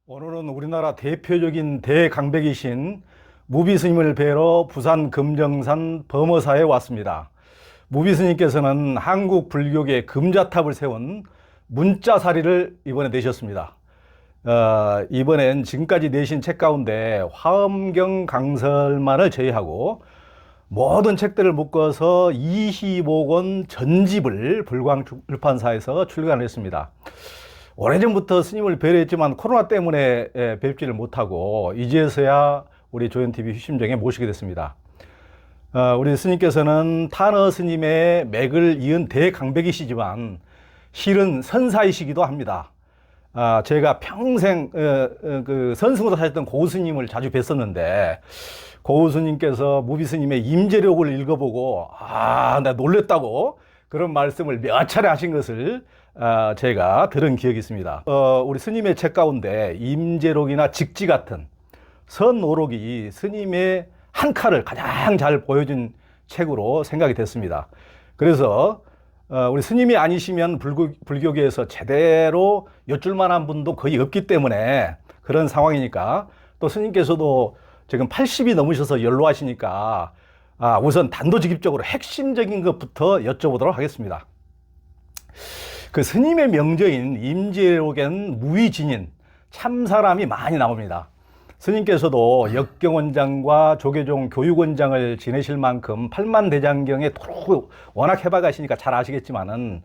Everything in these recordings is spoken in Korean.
오늘은 우리나라 대표적인 대강백이신 무비스님을 뵈러 부산 금정산 범어사에 왔습니다. 무비스님께서는 한국 불교계 금자탑을 세운 문자사리를 이번에 내셨습니다. 이번엔 지금까지 내신 책 가운데 화엄경 강설만을 제외하고 모든 책들을 묶어서 25권 전집을 불광출판사에서 출간했습니다. 오래전부터 스님을 뵈려했지만 코로나 때문에 뵙지를 못하고 이제서야 우리 조연TV 휴심정에 모시게 됐습니다. 우리 스님께서는 탄어 스님의 맥을 이은 대강백이시지만 실은 선사이시기도 합니다. 제가 평생 그 선승으로 사셨던 고우 스님을 자주 뵀었는데 고우 스님께서 무비 스님의 임재록을 읽어보고 나 놀랬다고 그런 말씀을 몇 차례 하신 것을 제가 들은 기억이 있습니다. 우리 스님의 책 가운데 임재록이나 직지 같은 선오록이 스님의 한 칼을 가장 잘 보여준 책으로 생각이 됐습니다. 그래서 우리 스님이 아니시면 불교계에서 제대로 여쭐 만한 분도 거의 없기 때문에 그런 상황이니까, 또 스님께서도 지금 80이 넘으셔서 연로하시니까 우선 단도직입적으로 핵심적인 것부터 여쭤보도록 하겠습니다. 그 스님의 명저인 임재록엔 무위진인 참사람이 많이 나옵니다. 스님께서도 역경원장과 조계종 교육원장을 지내실 만큼 팔만대장경에 도로 워낙 해박하시니까 잘 아시겠지만은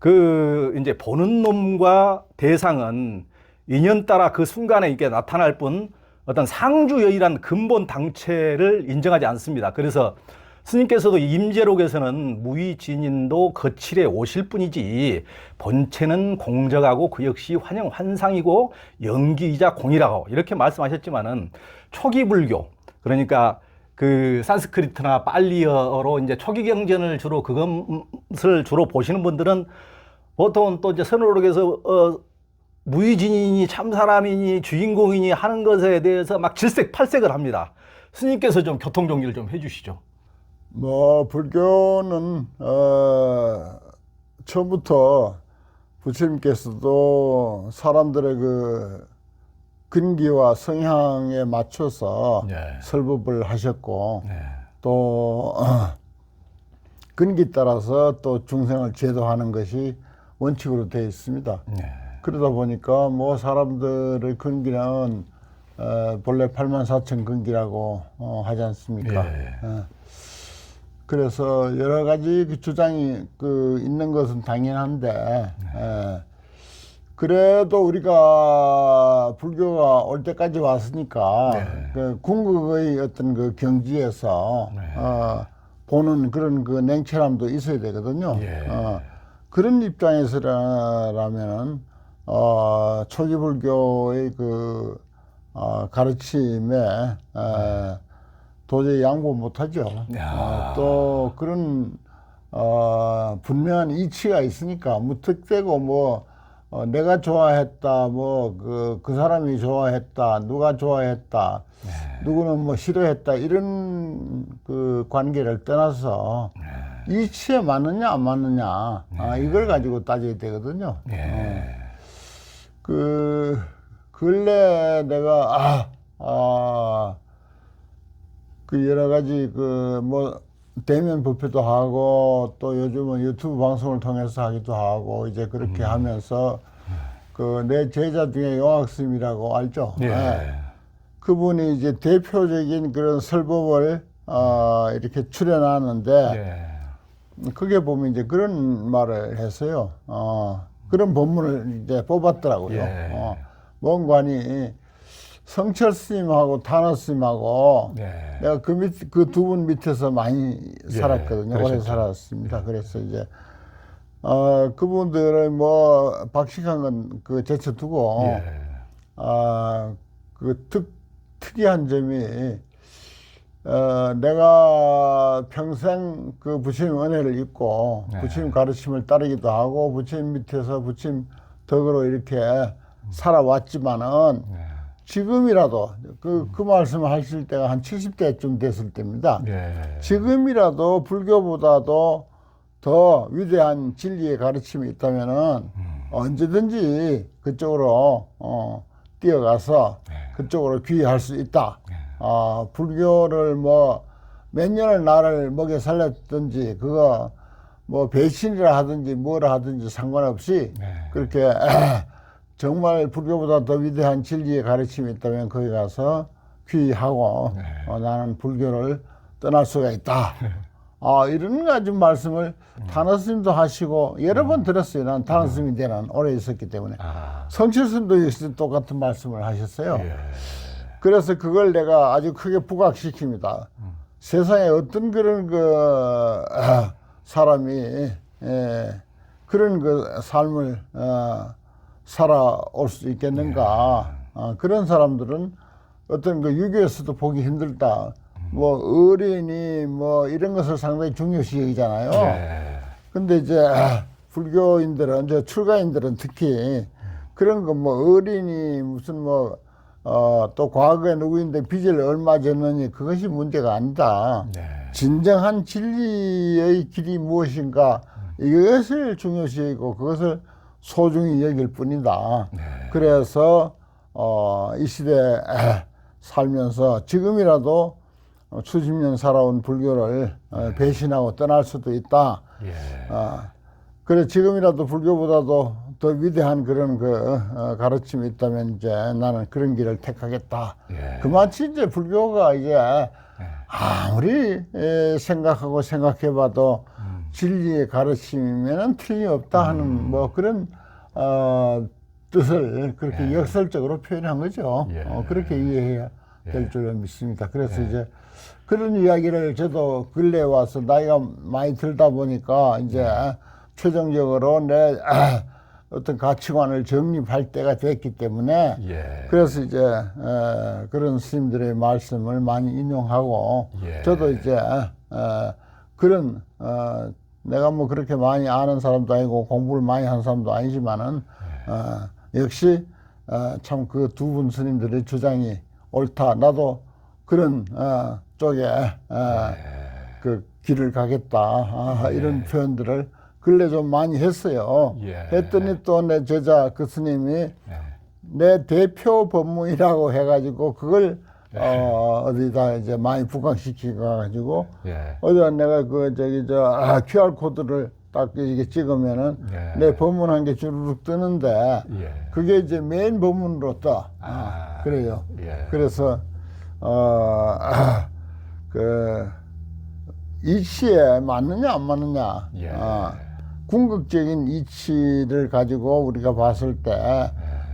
그 이제 보는 놈과 대상은 인연 따라 그 순간에 이게 나타날 뿐 어떤 상주여의란 근본 당체를 인정하지 않습니다. 그래서 스님께서도 임재록에서는 무위진인도 거칠에 오실 뿐이지 본체는 공적하고 그 역시 환영환상이고 연기이자 공이라고 이렇게 말씀하셨지만은 초기 불교, 그러니까 그 산스크리트나 팔리어로 이제 초기 경전을 주로 그것을 주로 보시는 분들은 보통은 또 이제 선어록에서 무위진이니 참사람이니 주인공이니 하는 것에 대해서 막 질색팔색을 합니다. 스님께서 좀 교통정리를 좀 해주시죠. 불교는 처음부터 부처님께서도 사람들의 그 근기와 성향에 맞춰서 설법을 하셨고, 또 근기 따라서 또 중생을 제도하는 것이 원칙으로 되어 있습니다. 그러다 보니까 사람들의 근기는 본래 84,000 근기라고 하지 않습니까? 그래서 여러 가지 그 주장이 있는 것은 당연한데, 그래도 우리가 불교가 올 때까지 왔으니까 그 궁극의 어떤 그 경지에서 보는 그런 그 냉철함도 있어야 되거든요. 그런 입장에서라면은 초기 불교의 그 가르침에 도저히 양보 못하죠. 또 그런 분명한 이치가 있으니까 무턱대고 내가 좋아했다, 그 사람이 좋아했다, 누가 좋아했다, 누구는 싫어했다, 이런 그 관계를 떠나서 이치에 맞느냐 안 맞느냐, 이걸 가지고 따져야 되거든요. 그 근래 내가 그 여러 가지 대면 법회도 하고, 또 요즘은 유튜브 방송을 통해서 하기도 하고, 이제 그렇게 하면서 내 제자 중에 용학스님이라고 알죠? 그분이 이제 대표적인 그런 설법을 이렇게 출연하는데, 그게 보면 이제 그런 말을 했어요. 그런 본문을 이제 뽑았더라고요. 뭔가니 성철 스님하고 탄어 스님하고 내가 그 두 분 밑에서 많이 살았거든요. 오래 살았습니다. 그래서 이제 그분들은 박식한 건 그 제쳐두고 그 특이한 점이 내가 평생 그 부처님 은혜를 입고 부처님 가르침을 따르기도 하고 부처님 밑에서 부처님 덕으로 이렇게 살아왔지만은 지금이라도 그 말씀을 하실 때가 한 70대쯤 됐을 때입니다. 지금이라도 불교보다도 더 위대한 진리의 가르침이 있다면은 언제든지 그쪽으로 뛰어가서 그쪽으로 귀의할 수 있다. 불교를 뭐 몇 년을 나를 먹여 살렸든지 그거 뭐 배신이라 하든지 뭐라 하든지 상관없이 그렇게 정말 불교보다 더 위대한 진리의 가르침이 있다면 거기 가서 귀의하고 나는 불교를 떠날 수가 있다. 이런 가지 말씀을 탄화 스님도 하시고 여러 번 들었어요. 난 탄화 스님이 되는 오래 있었기 때문에. 성칠 스님도 역시 똑같은 말씀을 하셨어요. 그래서 그걸 내가 아주 크게 부각시킵니다. 세상에 어떤 그런 사람이 그런 삶을 살아올 수 있겠는가. 그런 사람들은 어떤 유교에서도 보기 힘들다. 뭐 어린이 뭐 이런 것을 상당히 중요시 여기잖아요. 근데 이제 불교인들은 이제 출가인들은 특히 그런 거 뭐 어린이 무슨 뭐 또 과거에 누구인데 빚을 얼마 졌느니 그것이 문제가 아니다. 진정한 진리의 길이 무엇인가 이것을 중요시 여기고 그것을 소중히 여길 뿐이다. 그래서 이 시대에 살면서 지금이라도 수십 년 살아온 불교를 배신하고 떠날 수도 있다. 그래 지금이라도 불교보다도 더 위대한 그런 가르침이 있다면 이제 나는 그런 길을 택하겠다. 그마치 이제 불교가 이제 아무리 생각하고 생각해봐도 진리의 가르침이면은 틀림없다 하는 뭐 그런 뜻을 그렇게 역설적으로 표현한 거죠. 그렇게 이해해야 될 줄로 믿습니다. 그래서 이제 그런 이야기를 저도 근래에 와서 나이가 많이 들다 보니까 이제 최종적으로 내 어떤 가치관을 정립할 때가 됐기 때문에 그래서 이제 그런 스님들의 말씀을 많이 인용하고 저도 이제 그런 내가 뭐 그렇게 많이 아는 사람도 아니고 공부를 많이 한 사람도 아니지만은 역시 참 그 두 분 스님들의 주장이 옳다. 나도 그런 쪽에 그 길을 가겠다. 이런 표현들을 근래 좀 많이 했어요. 했더니 또 내 제자 그 스님이 내 대표 법문이라고 해가지고 그걸 어디다 이제 많이 부각시켜가지고 어제 내가 QR 코드를 딱 이렇게 찍으면은 내 법문 한 개 주르륵 뜨는데 그게 이제 메인 법문으로 떠. 그래요. 그래서 이치에 맞느냐 안 맞느냐. 궁극적인 이치를 가지고 우리가 봤을 때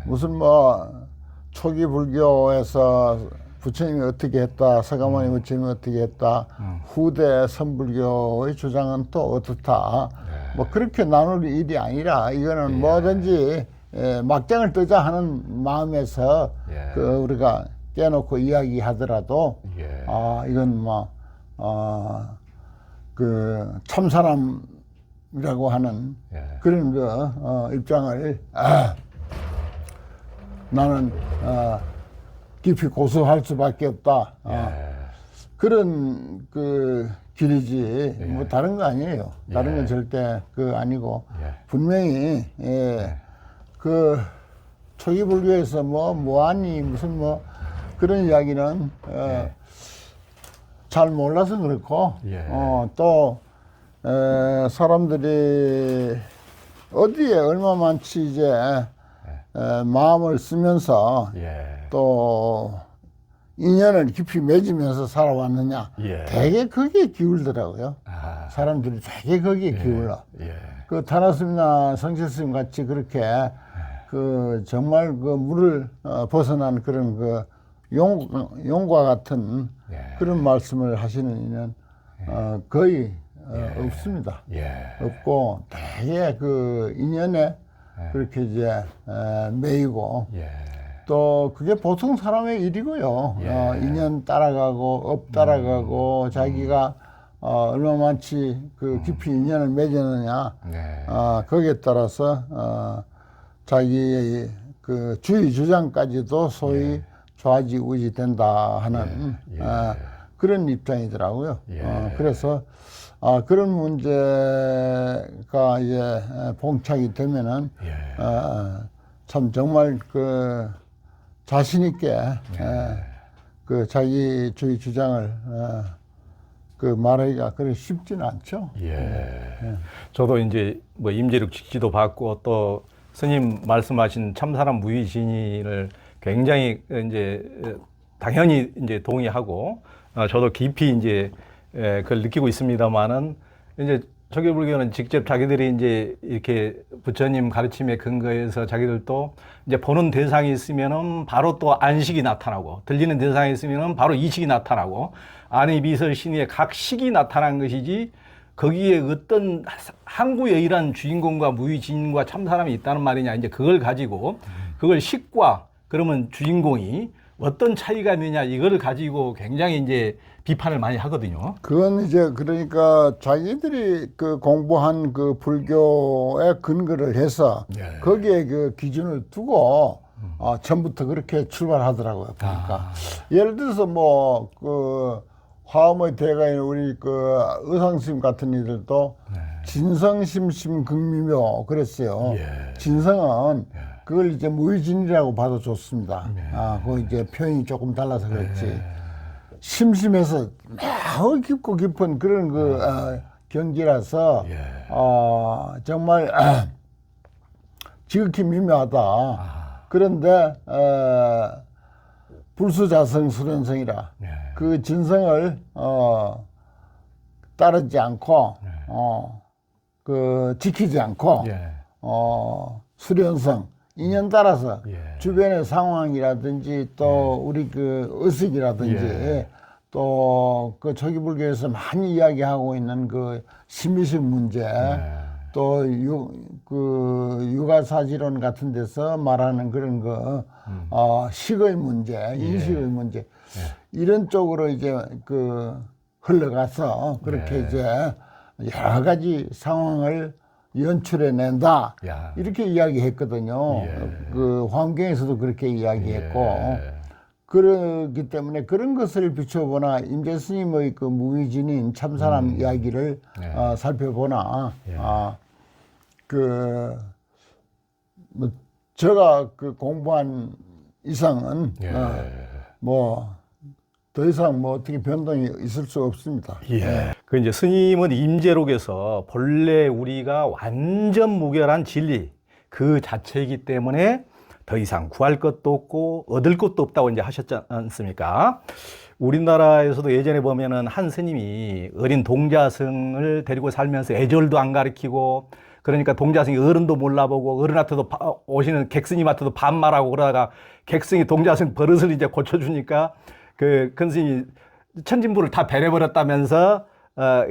무슨 뭐 초기 불교에서 부처님이 어떻게 했다, 서가모니 부처님이 어떻게 했다, 후대 선불교의 주장은 또 어떻다. 뭐 그렇게 나눌 일이 아니라 이거는 뭐든지 막장을 뜨자 하는 마음에서 우리가 깨놓고 이야기하더라도 이건 뭐 그 참사람이라고 하는 그런 입장을 나는 깊이 고수할 수밖에 없다. 그런 그 길이지 뭐 다른 거 아니에요. 다른 건 절대 아니고 분명히 그 초기 불교에서 뭐하니 무슨 뭐 그런 이야기는 잘 몰라서 그렇고 또 사람들이 어디에 얼마 많지 이제 마음을 쓰면서 또 인연을 깊이 맺으면서 살아왔느냐 되게 거기에 기울더라고요. 사람들이 되게 거기에 기울어. 그 타나스님이나 성실스님 같이 그렇게 정말 물을 벗어난 그런 용과 같은 그런 말씀을 하시는 이는 거의 없습니다. 없고 되게 인연에 그렇게 이제 매이고 또 그게 보통 사람의 일이고요. 인연 따라가고 업 따라가고 자기가 얼마 많지 깊이 인연을 맺었느냐 거기에 따라서 자기의 주의 주장까지도 소위 좌지우지 된다 하는 그런 입장이더라고요. 그래서 그런 문제가 이제 봉착이 되면은 참 정말 자신 있게 그 자기 주의 주장을 그 말하기가 그렇게 쉽지는 않죠. 저도 이제 뭐 임재륙 직지도 받고 또 스님 말씀하신 참사람 무위진의를 굉장히 이제 당연히 이제 동의하고 저도 깊이 이제 그걸 느끼고 있습니다만은 이제 초기불교는 직접 자기들이 이제 이렇게 부처님 가르침에 근거해서 자기들도 이제 보는 대상이 있으면은 바로 또 안식이 나타나고 들리는 대상이 있으면은 바로 이식이 나타나고 안의 미설 신의 각 식이 나타난 것이지 거기에 어떤 항구여일한 주인공과 무위진과 참사람이 있다는 말이냐 이제 그걸 가지고 그걸 식과 그러면 주인공이 어떤 차이가 있느냐 이거를 가지고 굉장히 이제 비판을 많이 하거든요. 그건 이제 그러니까 자기들이 그 공부한 그 불교의 근거를 해서 거기에 그 기준을 두고 처음부터 그렇게 출발하더라고요. 그러니까 예를 들어서 뭐 그 화엄의 대가인 우리 그 의상스님 같은 이들도 진성심심 극미묘 그랬어요. 진성은 그걸 이제 무위진이라고 봐도 좋습니다. 그 이제 표현이 조금 달라서 그렇지. 심심해서 매우 깊고 깊은 그런 그 경지라서 정말 지극히 미묘하다. 그런데 불수자성 수련성이라 그 진성을 따르지 않고 그 지키지 않고 수련성 인연 따라서 주변의 상황이라든지 또 우리 그 의식이라든지 또 그 초기불교에서 많이 이야기하고 있는 그 심미식 문제 또 그 육아사지론 같은 데서 말하는 그런 거 식의 문제 인식의 문제 이런 쪽으로 이제 그 흘러가서 그렇게 이제 여러 가지 상황을 연출해낸다 이렇게 이야기했거든요. 그 환경에서도 그렇게 이야기했고 그렇기 때문에 그런 것을 비춰보나 임재스님의 그 무위진인 참사람 이야기를 살펴보나 그 뭐 제가 그 공부한 이상은 뭐 더 이상 뭐 어떻게 변동이 있을 수 없습니다. 그 이제 스님은 임재록에서 본래 우리가 완전 무결한 진리 그 자체이기 때문에 더 이상 구할 것도 없고 얻을 것도 없다고 이제 하셨지 않습니까? 우리나라에서도 예전에 보면은 한 스님이 어린 동자승을 데리고 살면서 애절도 안 가르치고 그러니까 동자승이 어른도 몰라보고 어른한테도 오시는 객스님한테도 반말하고 그러다가 객승이 동자승 버릇을 이제 고쳐주니까 그 큰 스님이 천진부를 다 배려버렸다면서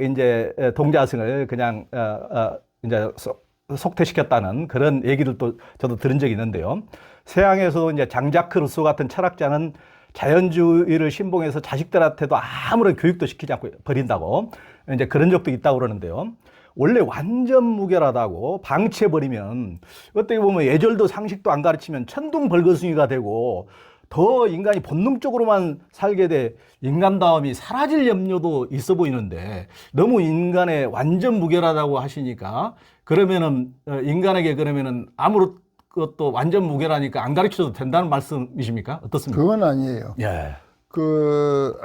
이제 동자승을 그냥 이제 속퇴시켰다는 그런 얘기를 또 저도 들은 적이 있는데요. 서양에서도 이제 장자크 루소 같은 철학자는 자연주의를 신봉해서 자식들한테도 아무런 교육도 시키지 않고 버린다고 이제 그런 적도 있다고 그러는데요. 원래 완전 무결하다고 방치해버리면 어떻게 보면 예절도 상식도 안 가르치면 천둥벌거숭이가 되고 더 인간이 본능적으로만 살게 돼 인간다움이 사라질 염려도 있어 보이는데 너무 인간의 완전 무결하다고 하시니까 그러면은 인간에게 그러면은 아무것도 완전 무결하니까 안 가르쳐도 된다는 말씀이십니까? 어떻습니까? 그건 아니에요. 그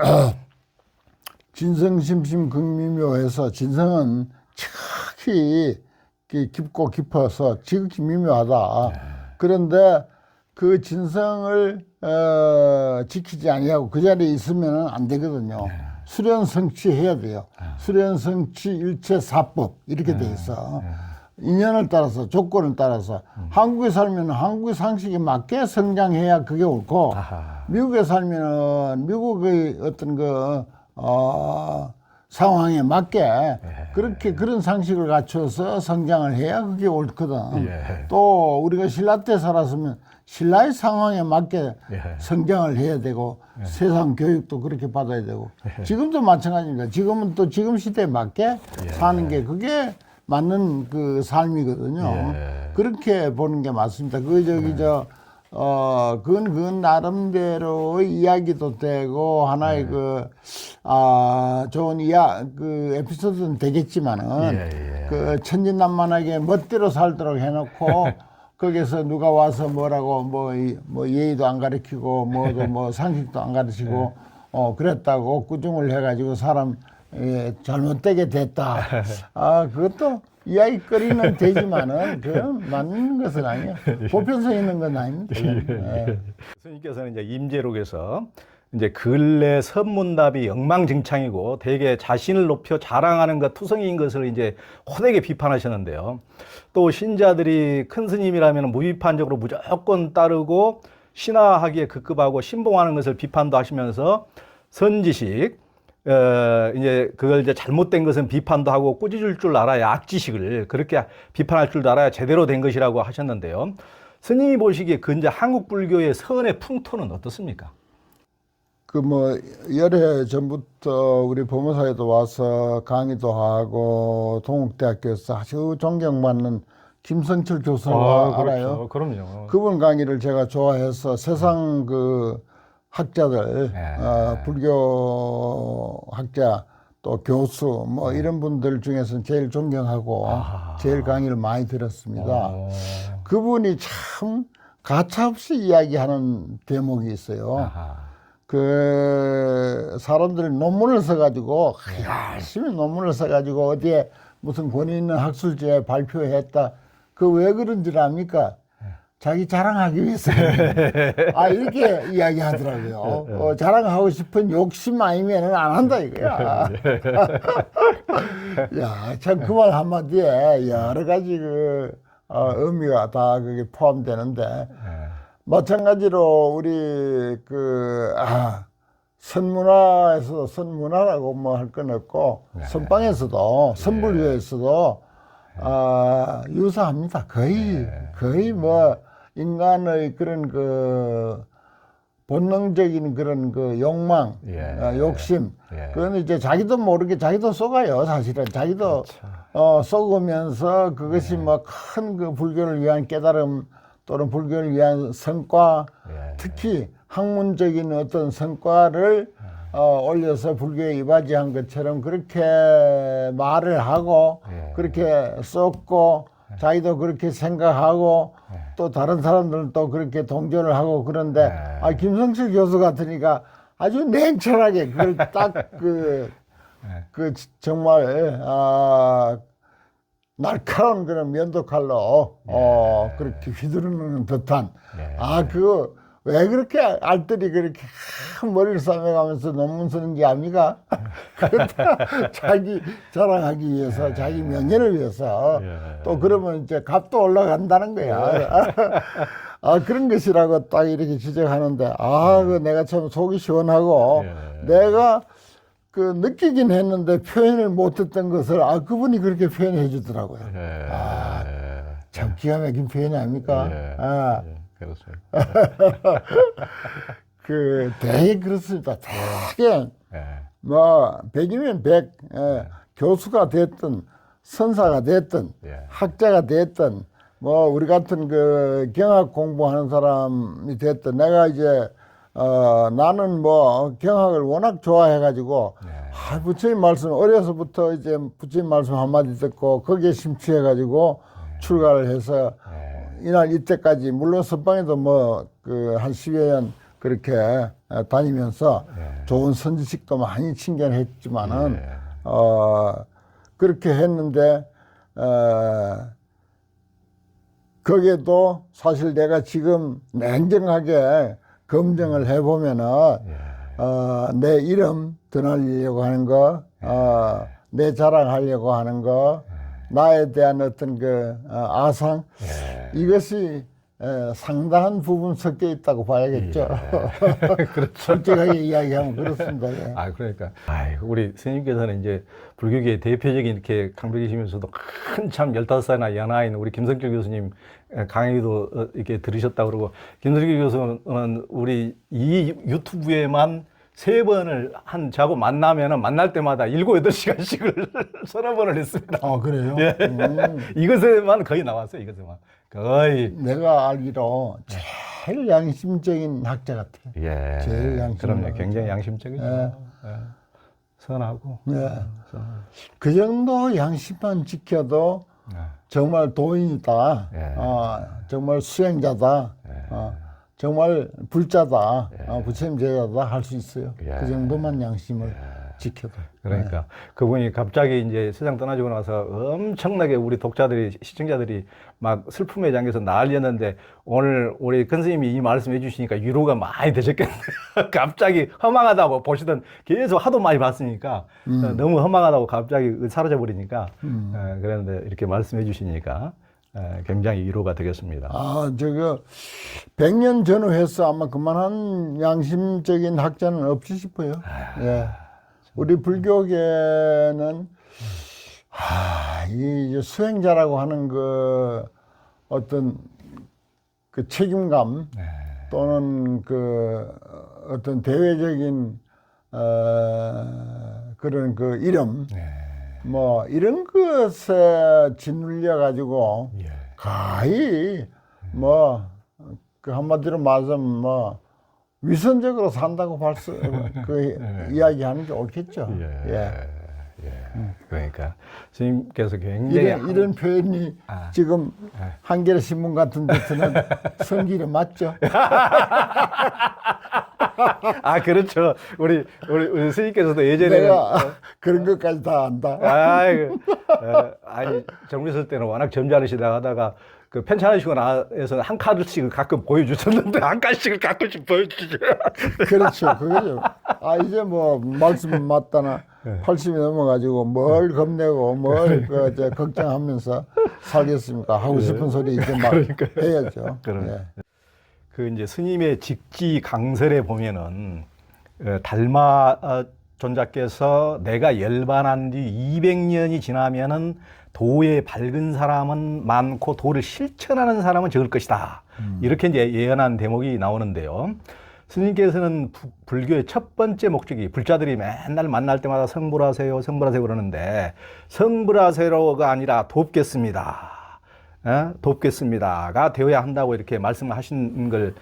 진성심심 극미묘해서 진성은 지극히 깊고 깊어서 지극히 미묘하다. 그런데 그 진성을 지키지 아니하고 그 자리에 있으면 안 되거든요. 수련성취해야 돼요. 수련성취 일체사법 이렇게 돼 있어. 인연을 따라서 조건을 따라서 한국에 살면 한국의 상식에 맞게 성장해야 그게 옳고 미국에 살면은 미국의 어떤 그 상황에 맞게 그렇게 그런 상식을 갖춰서 성장을 해야 그게 옳거든. 또 우리가 신라 때 살았으면 신라의 상황에 맞게 성장을 해야 되고 세상 교육도 그렇게 받아야 되고 지금도 마찬가지입니다. 지금은 또 지금 시대에 맞게 사는 게 그게 맞는 그 삶이거든요. 그렇게 보는 게 맞습니다. 그건 나름대로의 이야기도 되고 하나의 좋은 그 에피소드는 되겠지만은 그 천진난만하게 멋대로 살도록 해놓고 거기서 누가 와서 뭐라고 뭐 예의도 안 가르치고 뭐도 뭐 상식도 안 가르치고 그랬다고 꾸중을 해가지고 사람 잘못되게 됐다. 아 그것도 이야기거리는 되지만은 그건 맞는 것은 아니에요. 보편성 있는 건 아닙니다. 예. 스님께서는 이제 임재록에서 이제 근래 선문답이 엉망진창이고 대개 자신을 높여 자랑하는 것 투성이인 것을 이제 호되게 비판하셨는데요. 또 신자들이 큰 스님이라면 무비판적으로 무조건 따르고 신하하기에 급급하고 신봉하는 것을 비판도 하시면서 선지식 이제 그걸 이제 잘못된 것은 비판도 하고 꾸짖을 줄 알아야 악지식을 그렇게 비판할 줄 알아야 제대로 된 것이라고 하셨는데요. 스님이 보시기에 그 이제 한국 불교의 선의 풍토는 어떻습니까? 그 뭐 열해 전부터 우리 법무사에도 와서 강의도 하고 동국대학교에서 아주 존경받는 김성철 교수가 알아요. 그럼요. 그분 강의를 제가 좋아해서 세상 그 학자들, 불교 학자 또 교수 뭐 이런 분들 중에서는 제일 존경하고 제일 강의를 많이 들었습니다. 그분이 참 가차없이 이야기하는 대목이 있어요. 그 사람들이 논문을 써가지고 열심히 논문을 써가지고 어디에 무슨 권위 있는 학술지에 발표했다. 그 왜 그런 줄 압니까? 자기 자랑하기 위해서. 아, 이렇게 이야기하더라고요. 자랑하고 싶은 욕심 아니면 안 한다 이거야. 야, 참 그 말 한마디에 여러 가지 의미가 다 그게 포함되는데, 마찬가지로 우리 선문화에서도 선문화라고 뭐 할 건 없고, 선방에서도, 선불교에서도 유사합니다. 거의 뭐 인간의 그런 본능적인 그런 욕망, 욕심. 그건 이제 자기도 모르게 자기도 속아요, 사실은. 자기도 속으면서 그것이 뭐 큰 그 불교를 위한 깨달음 또는 불교를 위한 성과, 특히 학문적인 어떤 성과를 올려서 불교에 이바지한 것처럼 그렇게 말을 하고 그렇게 쏟고 자기도 그렇게 생각하고 또 다른 사람들도 그렇게 동조를 하고 그런데 김성철 교수 같으니까 아주 냉철하게 그걸 딱 정말 날카로운 그런 면도칼로 그렇게 휘두르는 듯한 왜 그렇게 알뜰히 그렇게 머리를 싸매가면서 논문 쓰는 게 아닙니까? 자기 자랑하기 위해서, 자기 명예를 위해서. 또 그러면 이제 값도 올라간다는 거야. 그런 것이라고 딱 이렇게 지적하는데, 내가 참 속이 시원하고, 내가 느끼긴 했는데 표현을 못했던 것을, 그분이 그렇게 표현해 주더라고요. 참 기가 막힌 표현이 아닙니까? 그렇습니다. 되게 그렇습니다. 되게, 뭐, 100이면 100, 교수가 됐든, 선사가 됐든, 학자가 됐든, 뭐, 우리 같은 경학 공부하는 사람이 됐든, 내가 이제, 나는 뭐, 경학을 워낙 좋아해가지고, 부처님 말씀, 어려서부터 이제 부처님 말씀 한마디 듣고, 거기에 심취해가지고, 출가를 해서, 이날 이때까지 물론 선방에도 뭐 한 10여 년 그렇게 다니면서 좋은 선지식도 많이 친견했지만은 그렇게 했는데 거기에도 사실 내가 지금 냉정하게 검증을 해보면은 내 이름 드날리려고 하는 거, 내 자랑하려고 하는 거, 나에 대한 어떤 아상, 이것이 상당한 부분 섞여 있다고 봐야겠죠. 그렇죠. 솔직하게 이야기하면 그렇습니다. 그러니까. 우리 스님께서는 이제 불교계의 대표적인 이렇게 강백이시면서도 한참 15살이나 연하인 우리 김성철 교수님 강의도 이렇게 들으셨다고 그러고, 김성철 교수는 우리 이 유튜브에만 3번을 자고 만나면은 만날 때마다 7, 8시간씩을 서너 번을 했습니다. 그래요? 이것에만 거의 나왔어요, 이것에만. 거의. 내가 알기로 제일 양심적인 학자 같아요. 제일 양심적인. 그럼요. 굉장히 양심적이죠. 선하고. 그 정도 양심만 지켜도 정말 도인이다. 예. 정말 수행자다. 정말 불자다. 부처님 제자다 할 수 있어요. 예. 그 정도만 양심을 지켜도. 그러니까 그분이 갑자기 이제 세상 떠나주고 나서 엄청나게 우리 독자들이 시청자들이 막 슬픔에 잠겨서 난리였는데 오늘 우리 큰 스님이 이 말씀해 주시니까 위로가 많이 되셨겠네요. 갑자기 허망하다고 보시던 계속 하도 많이 봤으니까 너무 허망하다고 갑자기 사라져 버리니까 그런데 이렇게 말씀해 주시니까 굉장히 위로가 되겠습니다. 저거 100년 전후해서 아마 그만한 양심적인 학자는 없지 싶어요. 예. 우리 불교계는 이 수행자라고 하는 그 어떤 그 책임감 또는 그 어떤 대외적인 그런 그 이름 뭐 이런 것에 짓눌려 가지고 거의 뭐 그 한마디로 말하자면 뭐 위선적으로 산다고 이야기하는 게 옳겠죠. 그러니까 스님께서 굉장히 이런 표현이 지금 한겨레 신문 같은 데서는 성질이 맞죠? 그렇죠. 우리 스님께서도 예전에는 내가 그런 것까지 다 안다. 아니 정비설 때는 워낙 점잖으시다 하다가 그 편찮으시거나 해서 한 카드씩을 가끔 보여주셨는데 한 카드씩을 가끔씩 보여주죠. 그렇죠. 그거죠. 이제 뭐 말씀 맞다나 80이 넘어가지고 뭘 겁내고 뭘 걱정하면서 살겠습니까? 하고 싶은 소리 이제 막 해야죠. 그 이제 스님의 직지 강설에 보면은 달마 존자께서 내가 열반한 뒤 200년이 지나면은 도에 밝은 사람은 많고 도를 실천하는 사람은 적을 것이다. 이렇게 이제 예언한 대목이 나오는데요. 스님께서는 불교의 첫 번째 목적이 불자들이 맨날 만날 때마다 성불하세요, 성불하세요 그러는데 성불하세요가 아니라 돕겠습니다. 돕겠습니다가 되어야 한다고 이렇게 말씀하신 걸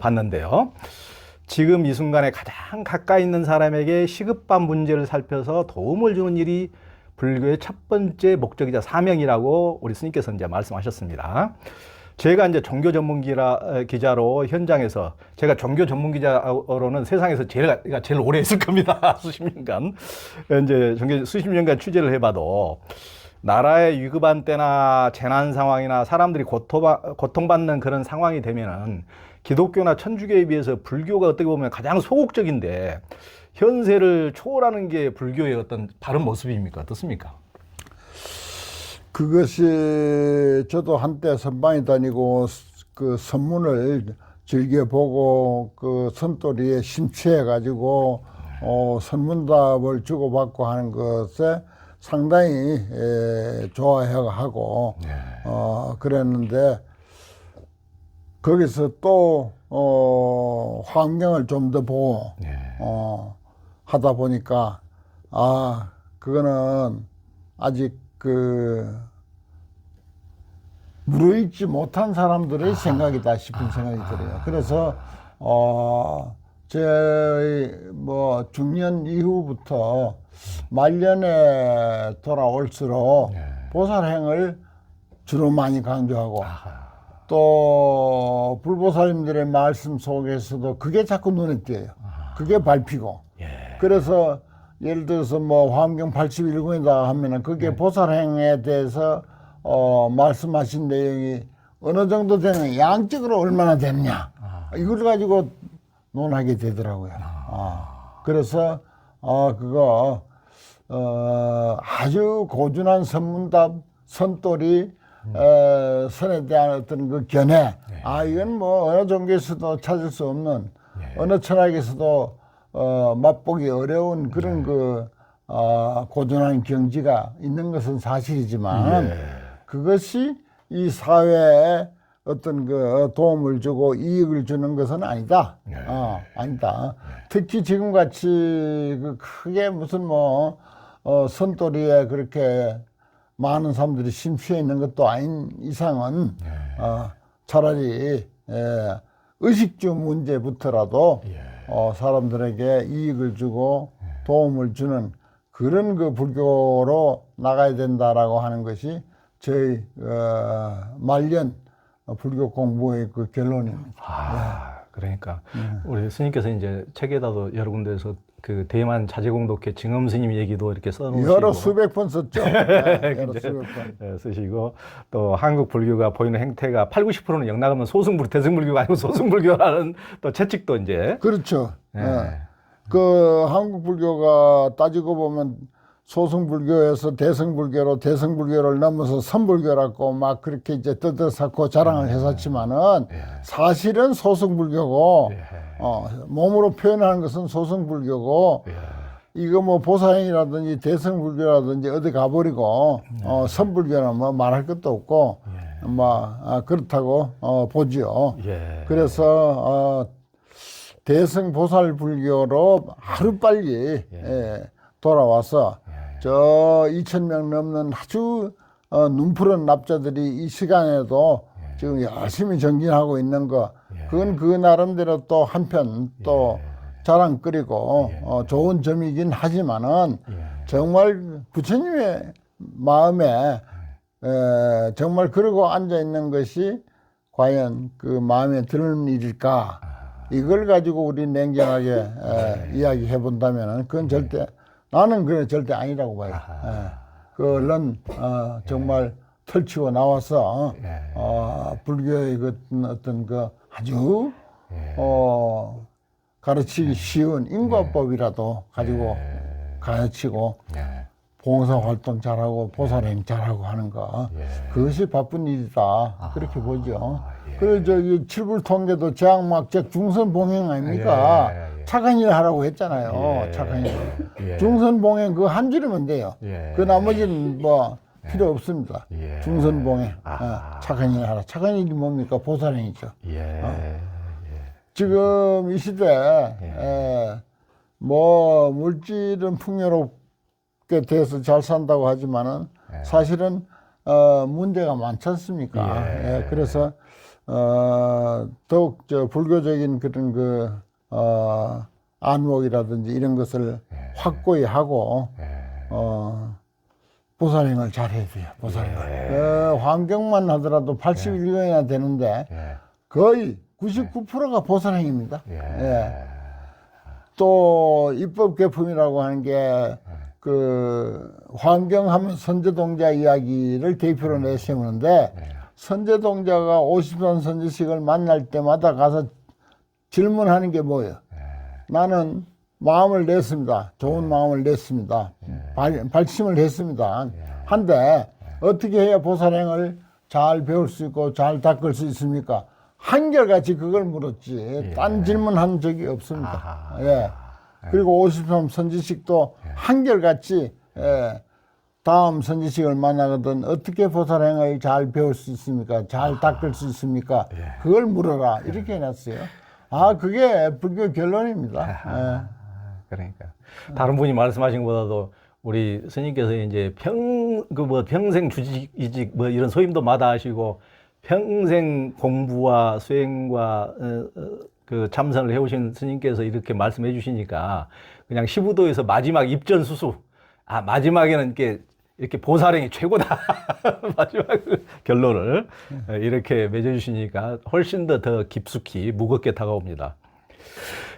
봤는데요. 지금 이 순간에 가장 가까이 있는 사람에게 시급한 문제를 살펴서 도움을 주는 일이 불교의 첫 번째 목적이자 사명이라고 우리 스님께서 이제 말씀하셨습니다. 제가 이제 종교 전문 기자로 현장에서 제가 종교 전문 기자로는 세상에서 제일 오래 했을 겁니다. 수십 년간. 이제 수십 년간 취재를 해봐도 나라의 위급한 때나 재난 상황이나 사람들이 고통받는 그런 상황이 되면은 기독교나 천주교에 비해서 불교가 어떻게 보면 가장 소극적인데 현세를 초월하는 게 불교의 어떤 바른 모습입니까? 어떻습니까? 그것이 저도 한때 선방에 다니고 그 선문을 즐겨보고 그 선도리에 심취해 가지고 선문답을 주고받고 하는 것에 상당히 좋아하고 그랬는데 거기서 또 환경을 좀 더 보고 하다 보니까 그거는 아직 무르익지 못한 사람들의 생각이다 싶은 생각이 들어요. 그래서 제 뭐 중년 이후부터 말년에 돌아올수록 보살행을 주로 많이 강조하고 또 불보살님들의 말씀 속에서도 그게 자꾸 눈에 띄어요. 그게 밟히고. 그래서 예를 들어서 뭐 화엄경 81권이다 하면은 그게 보살행에 대해서 말씀하신 내용이 어느 정도 되는 양적으로 얼마나 되느냐 이걸 가지고 논하게 되더라고요. 그래서 그거 아주 고준한 선문답 선돌이 선에 대한 어떤 그 견해 이건 뭐 어느 종교에서도 찾을 수 없는 어느 철학에서도 맛보기 어려운 그런 고전한 경지가 있는 것은 사실이지만 그것이 이 사회에 어떤 그 도움을 주고 이익을 주는 것은 아니다. 아니다. 특히 지금같이 그 크게 무슨 뭐 선도리에 그렇게 많은 사람들이 심취해 있는 것도 아닌 이상은 차라리 의식주 문제부터라도 사람들에게 이익을 주고 도움을 주는 그런 그 불교로 나가야 된다라고 하는 것이 저희 말년 불교 공부의 그 결론입니다. 그러니까 우리 스님께서 이제 책에다도 여러 군데에서 그 대만 자제공독회 증엄 스님 얘기도 이렇게 써놓으시고 여러 수백 번 썼죠. 여러 수백 번. 쓰시고 또 한국 불교가 보이는 행태가 80~90%는 영락하면 소승불교, 대승불교가 아니고 소승불교라는 또 채찍도 이제 그렇죠. 예. 그 한국 불교가 따지고 보면 소승불교에서 대승불교로 대승불교를 넘어서 선불교라고 막 그렇게 이제 떠들썩고 자랑을 했었지만은 사실은 소승불교고 몸으로 표현하는 것은 소승불교고 이거 뭐 보사행이라든지 대승불교라든지 어디 가버리고 선불교는 뭐 말할 것도 없고 뭐 그렇다고 보지요. 그래서 대승보살불교로 하루빨리 돌아와서 저 2,000명 넘는 아주 눈푸른 납자들이 이 시간에도 지금 열심히 정진하고 있는 거 그건 그 나름대로 또 한편 또 자랑거리고 좋은 점이긴 하지만은 정말 부처님의 마음에 정말 그러고 앉아 있는 것이 과연 그 마음에 드는 일일까 이걸 가지고 우리 냉정하게 이야기해 본다면은 그건 절대 나는 그래 절대 아니라고 봐요. 그 얼른 정말 털치고 나와서 불교의 그 어떤 그 아주 가르치기 쉬운 인과법이라도 가지고 가르치고 봉사활동 잘하고 보살행 잘하고 하는 거 그것이 바쁜 일이다 그렇게 보죠. 그리고 저기 칠불통계도 제왕막적 중선봉행 아닙니까? 착한 일 하라고 했잖아요. 착한 일. 중선봉행 그 한 줄이면 돼요. 그 나머지는 뭐 필요 없습니다. 중선봉행 착한 일 하라. 착한 일이 뭡니까? 보살행이죠. 지금 이 시대 뭐 물질은 풍요롭게 돼서 잘 산다고 하지만은 사실은 문제가 많지 않습니까? 그래서 더욱 저 불교적인 그런 그 안목이라든지 이런 것을 확고히 하고 보살행을 잘 해야 돼요. 보살행을 환경만 하더라도 81경이나 되는데 거의 99%가 보살행입니다. 또 입법 개품이라고 하는 게 그 환경하면 선제동자 이야기를 대표로 내세우는데 선제동자가 50선 선제식을 만날 때마다 가서 질문하는 게 뭐예요? 나는 마음을 냈습니다. 좋은 마음을 냈습니다. 발심을 했습니다. 한데 어떻게 해야 보살행을 잘 배울 수 있고 잘 닦을 수 있습니까? 한결같이 그걸 물었지 딴 질문한 적이 없습니다. 그리고 53 선지식도 한결같이 다음 선지식을 만나거든 어떻게 보살행을 잘 배울 수 있습니까? 잘 닦을 수 있습니까? 그걸 물어라 이렇게 해놨어요. 그게 불교 결론입니다. 그러니까 다른 분이 말씀하신 것보다도 우리 스님께서 이제 평생 주직이직 뭐 이런 소임도 마다하시고 평생 공부와 수행과 그 참선을 해오신 스님께서 이렇게 말씀해 주시니까 그냥 시부도에서 마지막 입전수수 마지막에는 이렇게 보살행이 최고다 마지막 결론을 이렇게 맺어주시니까 훨씬 더 깊숙이 무겁게 다가옵니다.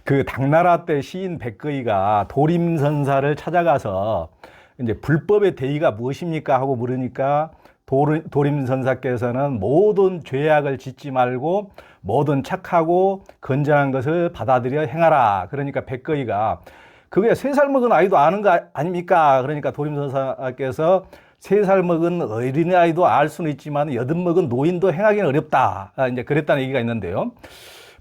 그 당나라 때 시인 백거이가 도림선사를 찾아가서 이제 불법의 대의가 무엇입니까 하고 물으니까 도림선사께서는 모든 죄악을 짓지 말고 모든 착하고 건전한 것을 받아들여 행하라. 그러니까 백거이가 그게 3살 먹은 아이도 아는 거 아닙니까? 그러니까 도림선사께서 3살 먹은 어린아이도 알 수는 있지만 80 먹은 노인도 행하기는 어렵다. 이제 그랬다는 얘기가 있는데요.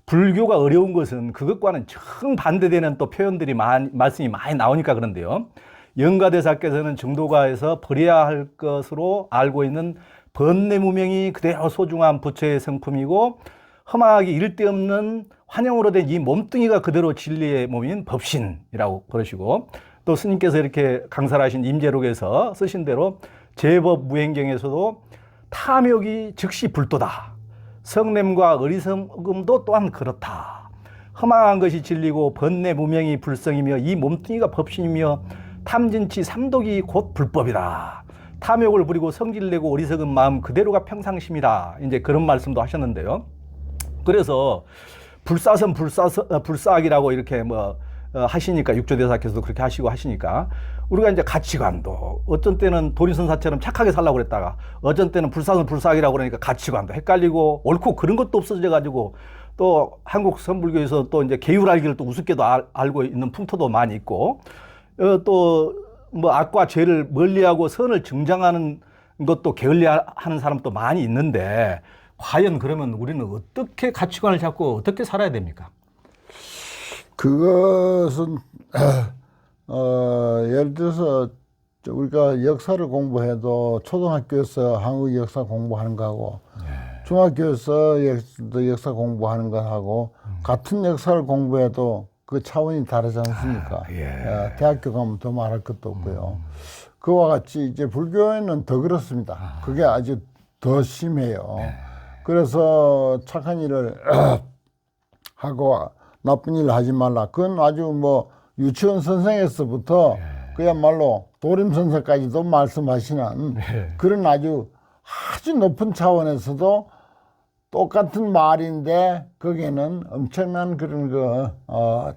불교가 어려운 것은 그것과는 정반대되는 또 표현들이 말씀이 많이 나오니까 그런데요. 영가대사께서는 정도가에서 버려야 할 것으로 알고 있는 번뇌무명이 그대로 소중한 부처의 성품이고 험하기 이를 데 없는 환영으로 된 이 몸뚱이가 그대로 진리의 몸인 법신이라고 그러시고 또 스님께서 이렇게 강사를 하신 임재록에서 쓰신 대로 제법무행경에서도 탐욕이 즉시 불도다. 성냄과 어리석음도 또한 그렇다. 험한 것이 진리고 번뇌무명이 불성이며 이 몸뚱이가 법신이며 탐진치 삼독이 곧 불법이다. 탐욕을 부리고 성질내고 어리석은 마음 그대로가 평상심이다. 이제 그런 말씀도 하셨는데요. 그래서 불사선 불사악이라고 이렇게 하시니까 육조대사께서도 그렇게 하시고 하시니까 우리가 이제 가치관도 어떤 때는 도리선사처럼 착하게 살라고 그랬다가 어떤 때는 불사선 불사악이라고 그러니까 가치관도 헷갈리고 옳고 그런 것도 없어져 가지고 또 한국 선불교에서 또 이제 계율알기를 또 우습게도 알고 있는 풍토도 많이 있고 또 악과 죄를 멀리하고 선을 증장하는 것도 게을리하는 사람도 많이 있는데 과연 그러면 우리는 어떻게 가치관을 잡고 어떻게 살아야 됩니까? 그것은 예를 들어서 우리가 역사를 공부해도 초등학교에서 한국 역사 공부하는 거하고 중학교에서 역사 공부하는 거하고 같은 역사를 공부해도 그 차원이 다르지 않습니까? 대학교 가면 더 말할 것도 없고요. 그와 같이 이제 불교에는 더 그렇습니다. 그게 아주 더 심해요. 그래서 착한 일을 하고 나쁜 일을 하지 말라. 그건 아주 유치원 선생에서부터 그야말로 도림 선생까지도 말씀하시는 그런 아주 높은 차원에서도 똑같은 말인데 거기에는 엄청난 그런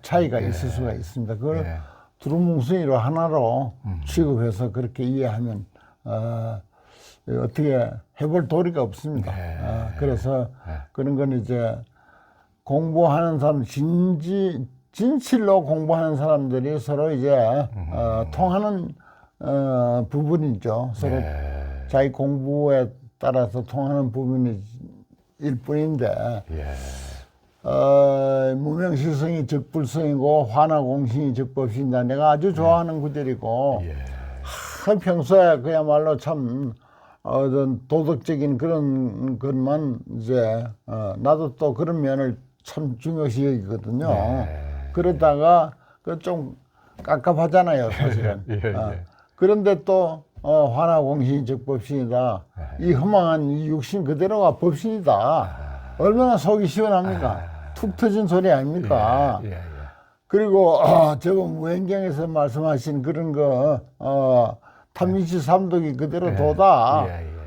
차이가 있을 수가 있습니다. 그걸 두루뭉술이로 하나로 취급해서 그렇게 이해하면 어떻게 해볼 도리가 없습니다. 그래서 그런 건 이제 공부하는 사람 진실로 공부하는 사람들이 서로 이제 통하는 부분이죠. 서로 자기 공부에 따라서 통하는 부분일 뿐인데 무명실성이 적불성이고 화나공신이 적법신이다. 내가 아주 좋아하는 구절이고 평소에 그야말로 참 어떤 도덕적인 그런 것만 이제 나도 또 그런 면을 참 중요시 여기거든요. 그러다가 그 좀 깝깝하잖아요, 사실은. 그런데 또 화나공신이 적법신이다. 이 허망한 이 육신 그대로가 법신이다. 얼마나 속이 시원합니까? 툭 터진 소리 아닙니까? 그리고 저번 무행경에서 말씀하신 그런 거 탐미치 삼독이 그대로 도다.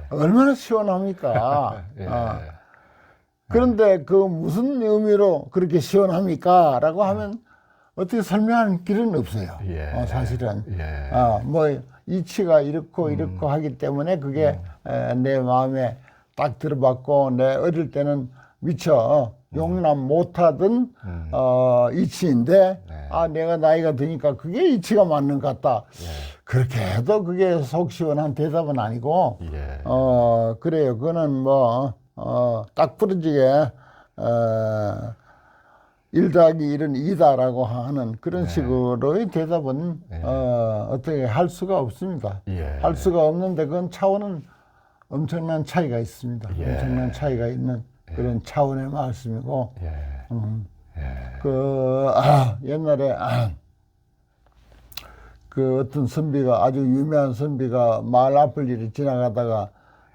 얼마나 시원합니까? 그런데 그 무슨 의미로 그렇게 시원합니까? 라고 하면 어떻게 설명할 길은 없어요. 사실은. 이치가 이렇고 하기 때문에 그게 내 마음에 딱 들어봤고 내 어릴 때는 미처 용납 못하던 이치인데 내가 나이가 드니까 그게 이치가 맞는 것 같다. 그렇게 해도 그게 속 시원한 대답은 아니고 그래요. 그거는 딱 부러지게 1 더하기 1은 2다라고 하는 그런 식으로의 대답은 어떻게 할 수가 없습니다. 할 수가 없는데 그건 차원은 엄청난 차이가 있습니다. 엄청난 차이가 있는 그런 차원의 말씀이고 옛날에 그 어떤 선비가 아주 유명한 선비가 마을 앞을 이리 지나가다가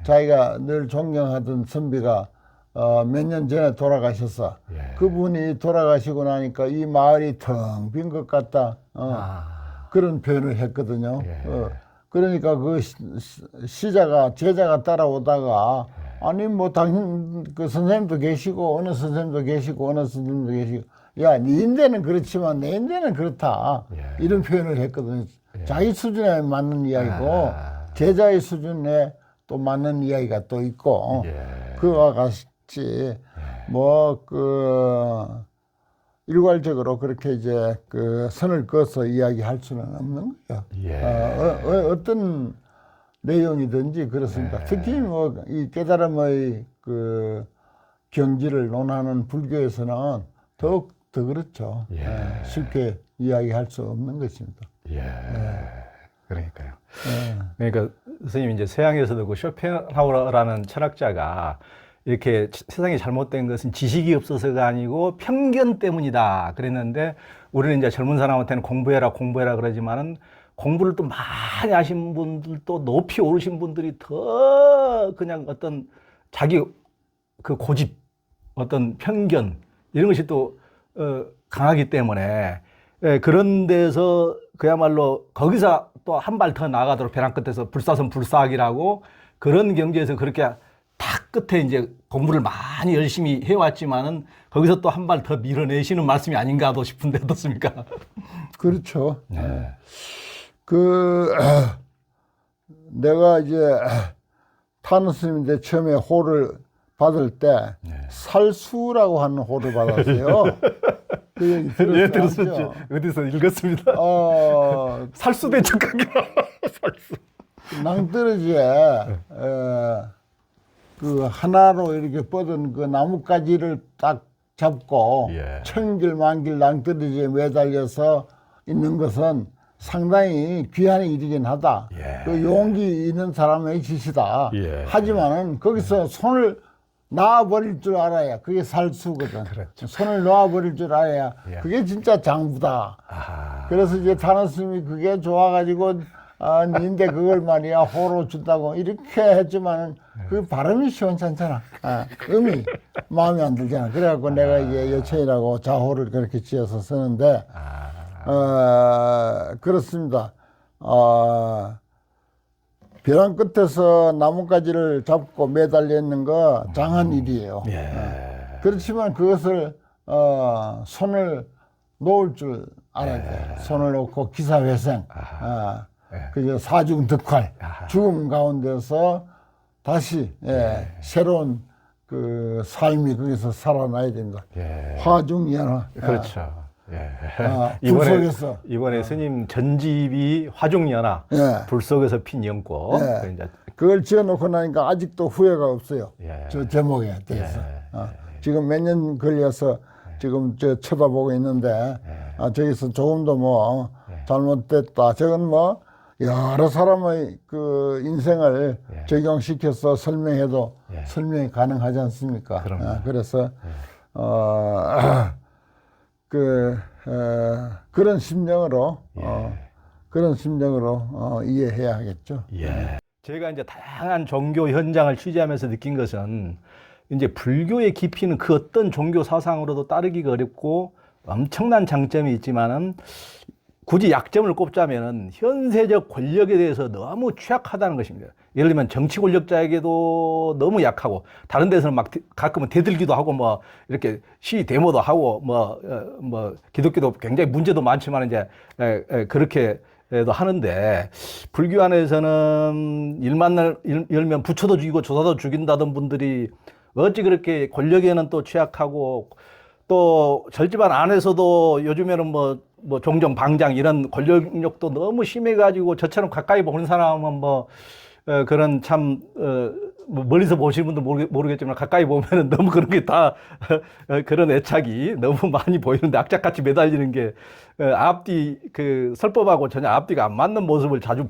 자기가 늘 존경하던 선비가 몇 년 전에 돌아가셨어. 그분이 돌아가시고 나니까 이 마을이 텅 빈 것 같다. 그런 표현을 했거든요. 그러니까 그 제자가 따라오다가 아니 당신 그 선생님도 계시고 어느 선생님도 계시고 야, 네 인대는 그렇지만 내 인대는 그렇다. 이런 표현을 했거든요. 자기 수준에 맞는 이야기고 제자의 수준에 또 맞는 이야기가 또 있고 그와 같이 일괄적으로 그렇게 이제 그 선을 그어서 이야기할 수는 없는 거예요. 어떤 내용이든지 그렇습니다. 특히 이 깨달음의 그 경지를 논하는 불교에서는 더욱 더 그렇죠. 쉽게 이야기할 수 없는 것입니다. 그러니까요. 그러니까 선생님 이제 서양에서도 그 쇼펜하우어라는 철학자가 이렇게 세상이 잘못된 것은 지식이 없어서가 아니고 편견 때문이다 그랬는데 우리는 이제 젊은 사람한테는 공부해라 그러지만은 공부를 또 많이 하신 분들 또 높이 오르신 분들이 더 그냥 어떤 자기 그 고집 어떤 편견 이런 것이 또 강하기 때문에 그런 데서 그야말로 거기서 또 한 발 더 나가도록 벼랑 끝에서 불사선 불사학이라고 그런 경지에서 그렇게 탁 끝에 이제 공부를 많이 열심히 해왔지만은 거기서 또 한 발 더 밀어내시는 말씀이 아닌가도 싶은데 어떻습니까? 그렇죠. 네. 내가 이제 타는 스님인데 처음에 호를 받을 때 살수라고 하는 호를 받았어요. 그 얘기 예, 들었죠? 들었었죠. 어디서 읽었습니다. 어, 살수대 척하기. 살수. 낭떠러지에 그 하나로 이렇게 뻗은 그 나뭇가지를 딱 잡고 예. 천길 만길 낭떠러지에 매달려서 있는 것은 상당히 귀한 일이긴 하다. 예. 그 용기 있는 사람의 짓이다. 예. 하지만은 거기서 손을 놔버릴 줄 알아야 그게 살수거든. 그렇죠. 손을 놔버릴 줄 알아야 예. 그게 진짜 장부다. 아하. 그래서 이제 타노스님이 그게 좋아가지고 니인데 그걸 말이야 호로 준다고 이렇게 했지만은 그 발음이 시원찮잖아. 음이 마음에 안 들잖아. 그래갖고 내가 이제 여천이라고 자호를 그렇게 지어서 쓰는데 그렇습니다. 벼랑 끝에서 나뭇가지를 잡고 매달려 있는 거 장한 일이에요. 예. 그렇지만 그것을 손을 놓을 줄 알아야 돼. 손을 놓고 기사회생, 그저 사중득활, 죽음 가운데서 다시 새로운 그 삶이 거기서 살아나야 된다. 예. 화중연화. 그렇죠. 예. 불 속에서. 이번에 스님 전집이 화중연화, 예. 불 속에서 핀 연꽃. 예. 그 이제 그걸 지어놓고 나니까 아직도 후회가 없어요. 예. 저 제목에 대해서. 예. 지금 몇 년 걸려서 지금 저 쳐다보고 있는데, 저기서 조금도 뭐 잘못됐다. 저건 뭐 여러 사람의 그 인생을 적용시켜서 설명해도 설명이 가능하지 않습니까? 그래서, 그런 심정으로, 이해해야 하겠죠. 예. 제가 이제 다양한 종교 현장을 취재하면서 느낀 것은 이제 불교의 깊이는 그 어떤 종교 사상으로도 따르기가 어렵고 엄청난 장점이 있지만은 굳이 약점을 꼽자면은 현세적 권력에 대해서 너무 취약하다는 것입니다. 예를 들면 정치 권력자에게도 너무 약하고 다른 데서는 막 가끔은 대들기도 하고 뭐 이렇게 시위 데모도 하고 뭐 기독교도 굉장히 문제도 많지만 이제 그렇게도 하는데 불교 안에서는 일만 열면 부처도 죽이고 조사도 죽인다던 분들이 어찌 그렇게 권력에는 또 취약하고 또 절집안 안에서도 요즘에는 뭐 종종 방장 이런 권력력도 너무 심해가지고 저처럼 가까이 보는 사람은 그런 참 뭐 멀리서 보시는 분들 모르겠지만 가까이 보면은 너무 그런 게 다 그런 애착이 너무 많이 보이는데 악착같이 매달리는 게 앞뒤 그 설법하고 전혀 앞뒤가 안 맞는 모습을 자주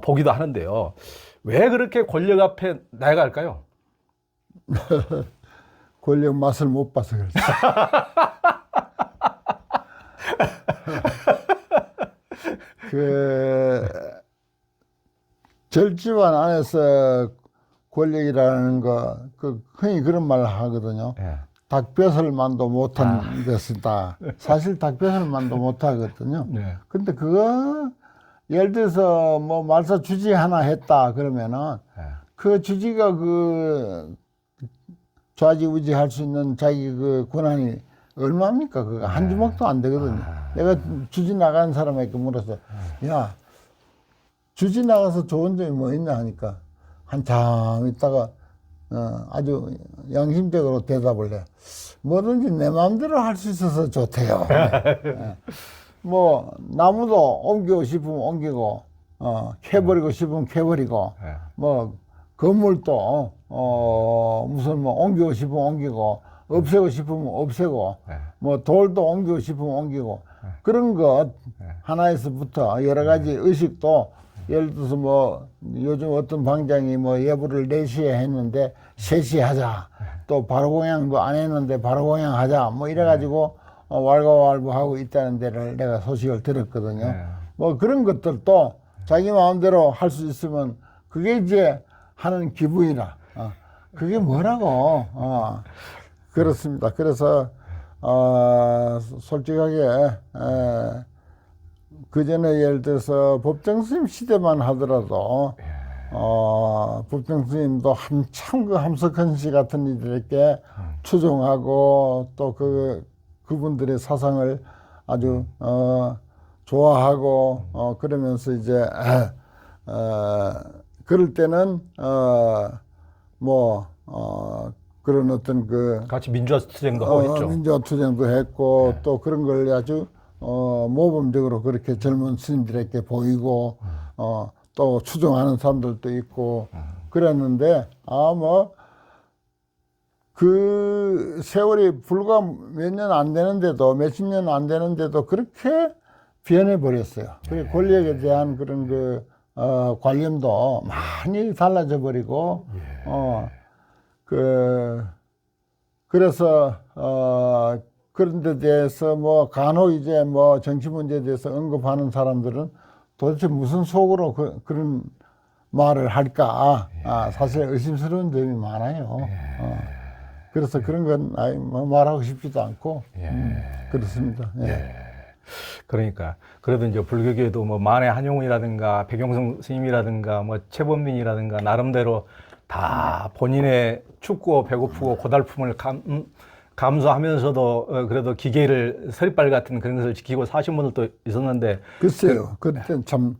보기도 하는데요. 왜 그렇게 권력 앞에 나아갈까요? 권력 맛을 못 봐서 그렇지. 절집안 안에서 권력이라는 거, 흔히 그런 말을 하거든요. 닭벼슬만도 못한 것이다. 사실 닭벼슬만도 못하거든요. 근데 그거, 예를 들어서 뭐 말사 주지 하나 했다 그러면은 그 주지가 좌지우지 할 수 있는 자기 그 권한이 얼마입니까? 그거 한 주먹도 안 되거든요. 내가 주지 나가는 사람에게 물어서, 야, 주지 나가서 좋은 점이 뭐 있나 하니까 한참 있다가 아주 양심적으로 대답을 해. 뭐든지 내 마음대로 할 수 있어서 좋대요. 뭐 나무도 옮기고 싶으면 옮기고 캐버리고 싶으면 캐버리고 뭐 건물도 무슨 뭐 옮기고 싶으면 옮기고 없애고 싶으면 없애고 뭐 돌도 옮기고 싶으면 옮기고 그런 것 하나에서부터 여러 가지 의식도 예를 들어서 뭐 요즘 어떤 방장이 뭐 예불을 4시에 했는데 3시에 하자. 또 바로공양도 안 했는데 바로공양 하자. 뭐 이래가지고 왈가왈부하고 있다는 데를 내가 소식을 들었거든요. 뭐 그런 것들도 자기 마음대로 할 수 있으면 그게 이제 하는 기분이라. 그게 뭐라고. 그렇습니다. 그래서 솔직하게 그 전에 예를 들어서 법정 스님 시대만 하더라도 법정 스님도 한참 그 함석헌 씨 같은 이들에게 추종하고 또 그분들의 사상을 아주 좋아하고 그러면서 이제 그럴 때는 그런 어떤 같이 민주화 투쟁도 하고 했죠. 민주화 투쟁도 했고 또 그런 걸 아주 모범적으로 그렇게 젊은 스님들에게 보이고 또 추종하는 사람들도 있고 그랬는데 그 세월이 불과 몇 년 안 되는데도 몇십 년 안 되는데도 그렇게 변해 버렸어요. 그리고 권력에 대한 그런 관념도 많이 달라져 버리고 그래서 그런 데 대해서 간혹 이제 정치 문제에 대해서 언급하는 사람들은 도대체 무슨 속으로 그런 말을 할까 사실 의심스러운 점이 많아요. 그래서 그런 건 말하고 싶지도 않고 그렇습니다. 그러니까 그래도 이제 불교계도 만해 한용운이라든가 백용성 스님이라든가 최범민이라든가 나름대로 다 본인의 춥고 배고프고 고달픔을 감수하면서도 그래도 기계를 서리빨 같은 그런 것을 지키고 사신 분들도 있었는데 글쎄요. 그때 참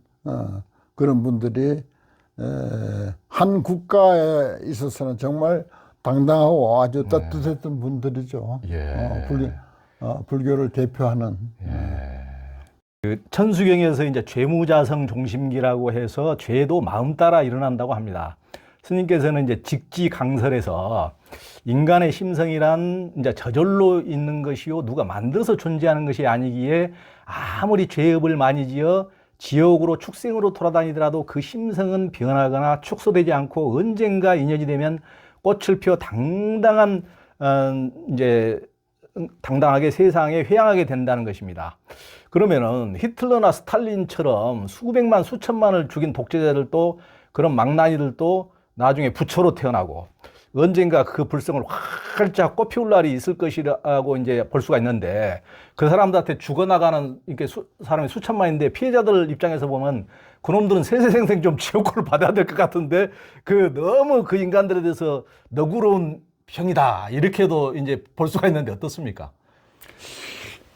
그런 분들이 한 국가에 있어서는 정말 당당하고 아주 떳떳했던 분들이죠. 불교를 대표하는. 그 천수경에서 이제 죄무자성 종심기라고 해서 죄도 마음 따라 일어난다고 합니다. 스님께서는 이제 직지강설에서 인간의 심성이란 이제 저절로 있는 것이요 누가 만들어서 존재하는 것이 아니기에 아무리 죄업을 많이 지어 지옥으로 축생으로 돌아다니더라도 그 심성은 변하거나 축소되지 않고 언젠가 인연이 되면 꽃을 피워 당당하게 세상에 회양하게 된다는 것입니다. 그러면은 히틀러나 스탈린처럼 수백만 수천만을 죽인 독재자들도 그런 망나니들도 나중에 부처로 태어나고 언젠가 그 불성을 활짝 꽃피울 날이 있을 것이라고 이제 볼 수가 있는데 그 사람들한테 죽어나가는 이렇게 사람이 수천만인데 피해자들 입장에서 보면 그놈들은 세세생생 좀 지옥고를 받아야 될 것 같은데 너무 그 인간들에 대해서 너그러운 병이다 이렇게도 이제 볼 수가 있는데 어떻습니까?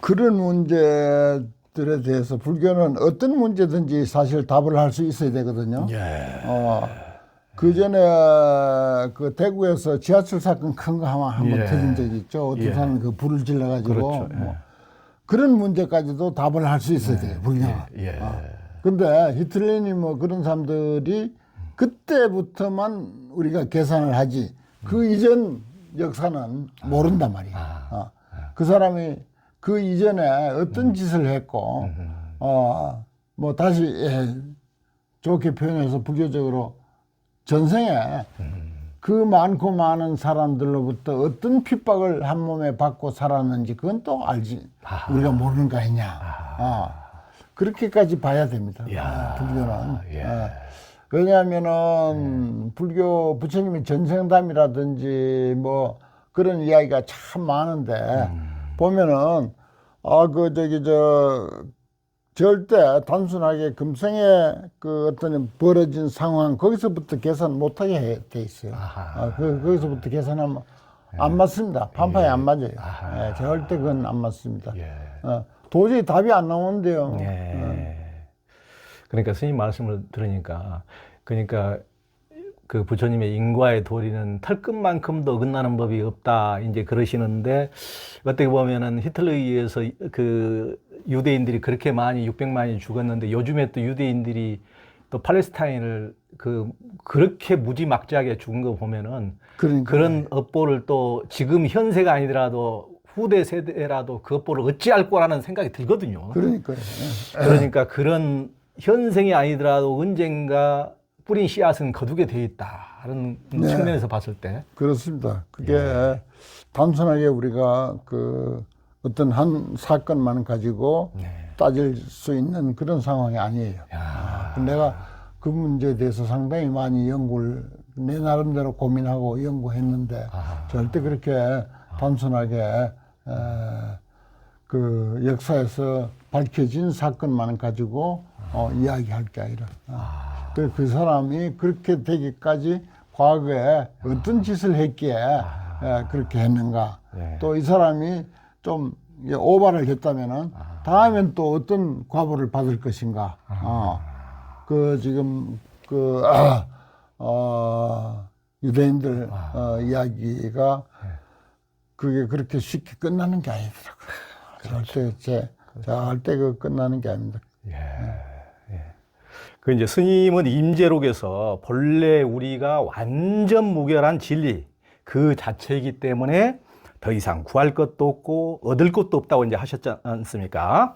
그런 문제들에 대해서 불교는 어떤 문제든지 사실 답을 할 수 있어야 되거든요. 그 전에 그 대구에서 지하철 사건 큰 거 한번 터진 적이 있죠. 어떤 사람이 그 불을 질러가지고 그렇죠. 그런 문제까지도 답을 할 수 있어야 돼요. 불교가. 근데 히틀러니 그런 사람들이 그때부터만 우리가 계산을 하지 그 이전 역사는 모른단 말이야. 그 사람이 그 이전에 어떤 짓을 했고 다시 좋게 표현해서 불교적으로 전생에 그 많고 많은 사람들로부터 어떤 핍박을 한 몸에 받고 살았는지 그건 또 알지 우리가 모르는 거 아니냐. 그렇게까지 봐야 됩니다. 불교는. 왜냐하면은 불교 부처님의 전생담이라든지 그런 이야기가 참 많은데 보면은 절대 단순하게 금생에 그 어떤 벌어진 상황 거기서부터 계산 못하게 돼 있어요. 거기서부터 계산하면 안 맞습니다. 판파에 안 맞아요. 절대 그건 안 맞습니다. 도저히 답이 안 나오는데요. 그러니까 스님 말씀을 들으니까 그 부처님의 인과의 도리는 털끝만큼도 어긋나는 법이 없다 이제 그러시는데 어떻게 보면은 히틀러에 의해서 그 유대인들이 그렇게 많이 600만이 죽었는데 요즘에 또 유대인들이 또 팔레스타인을 그렇게 무지막지하게 죽은 거 보면은 그런 업보를 또 지금 현세가 아니더라도 후대 세대라도 그 업보를 어찌할 거라는 생각이 들거든요. 그러니까 그런 현생이 아니더라도 언젠가 뿌린 씨앗은 거두게 돼 있다는 측면에서 봤을 때 그렇습니다. 그게 단순하게 우리가 어떤 한 사건만 가지고 따질 수 있는 그런 상황이 아니에요. 내가 그 문제에 대해서 상당히 많이 연구를 내 나름대로 고민하고 연구했는데 절대 그렇게 단순하게 그 역사에서 밝혀진 사건만 가지고 이야기할 게 아니라 그 사람이 그렇게 되기까지 과거에 어떤 짓을 했기에 그렇게 했는가. 예. 또 이 사람이 좀 오바를 했다면은 다음엔 또 어떤 과보를 받을 것인가. 그 지금 그 유대인들 이야기가 그게 그렇게 쉽게 끝나는 게 아니더라고요. 절대 그 끝나는 게 아닙니다. 예. 그 이제 스님은 임재록에서 본래 우리가 완전 무결한 진리 그 자체이기 때문에 더 이상 구할 것도 없고 얻을 것도 없다고 이제 하셨지 않습니까?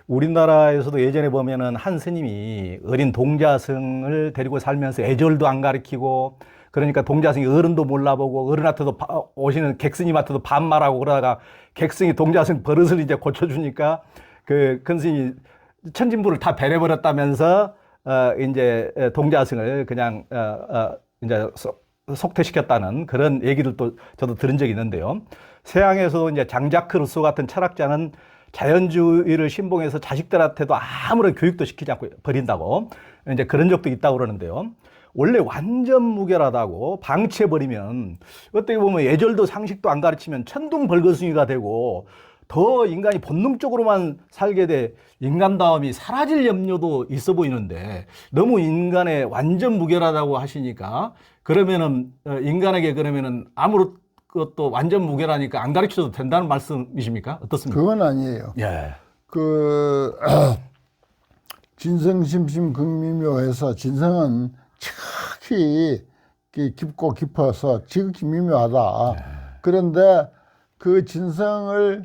우리나라에서도 예전에 보면은 한 스님이 어린 동자승을 데리고 살면서 애절도 안 가르치고 그러니까 동자승이 어른도 몰라보고 어른한테도 오시는 객스님한테도 반말하고 그러다가 객승이 동자승 버릇을 이제 고쳐주니까 그 큰 스님이 천진부를 다 배려버렸다면서 이제 동자승을 그냥 이제 속퇴시켰다는 그런 얘기를 또 저도 들은 적이 있는데요. 서양에서도 이제 장자크 루소 같은 철학자는 자연주의를 신봉해서 자식들한테도 아무런 교육도 시키지 않고 버린다고 이제 그런 적도 있다고 그러는데요. 원래 완전 무결하다고 방치해버리면 어떻게 보면 예절도 상식도 안 가르치면 천둥벌거숭이가 되고 더 인간이 본능적으로만 살게 돼 인간다움이 사라질 염려도 있어 보이는데 너무 인간의 완전 무결하다고 하시니까 그러면은 인간에게 그러면은 아무것도 완전 무결하니까 안 가르쳐도 된다는 말씀이십니까? 어떻습니까? 그건 아니에요. 예. 그 진성심심 극미묘해서 진성은 지극히 깊고 깊어서 지극히 미묘하다. 그런데 그 진성을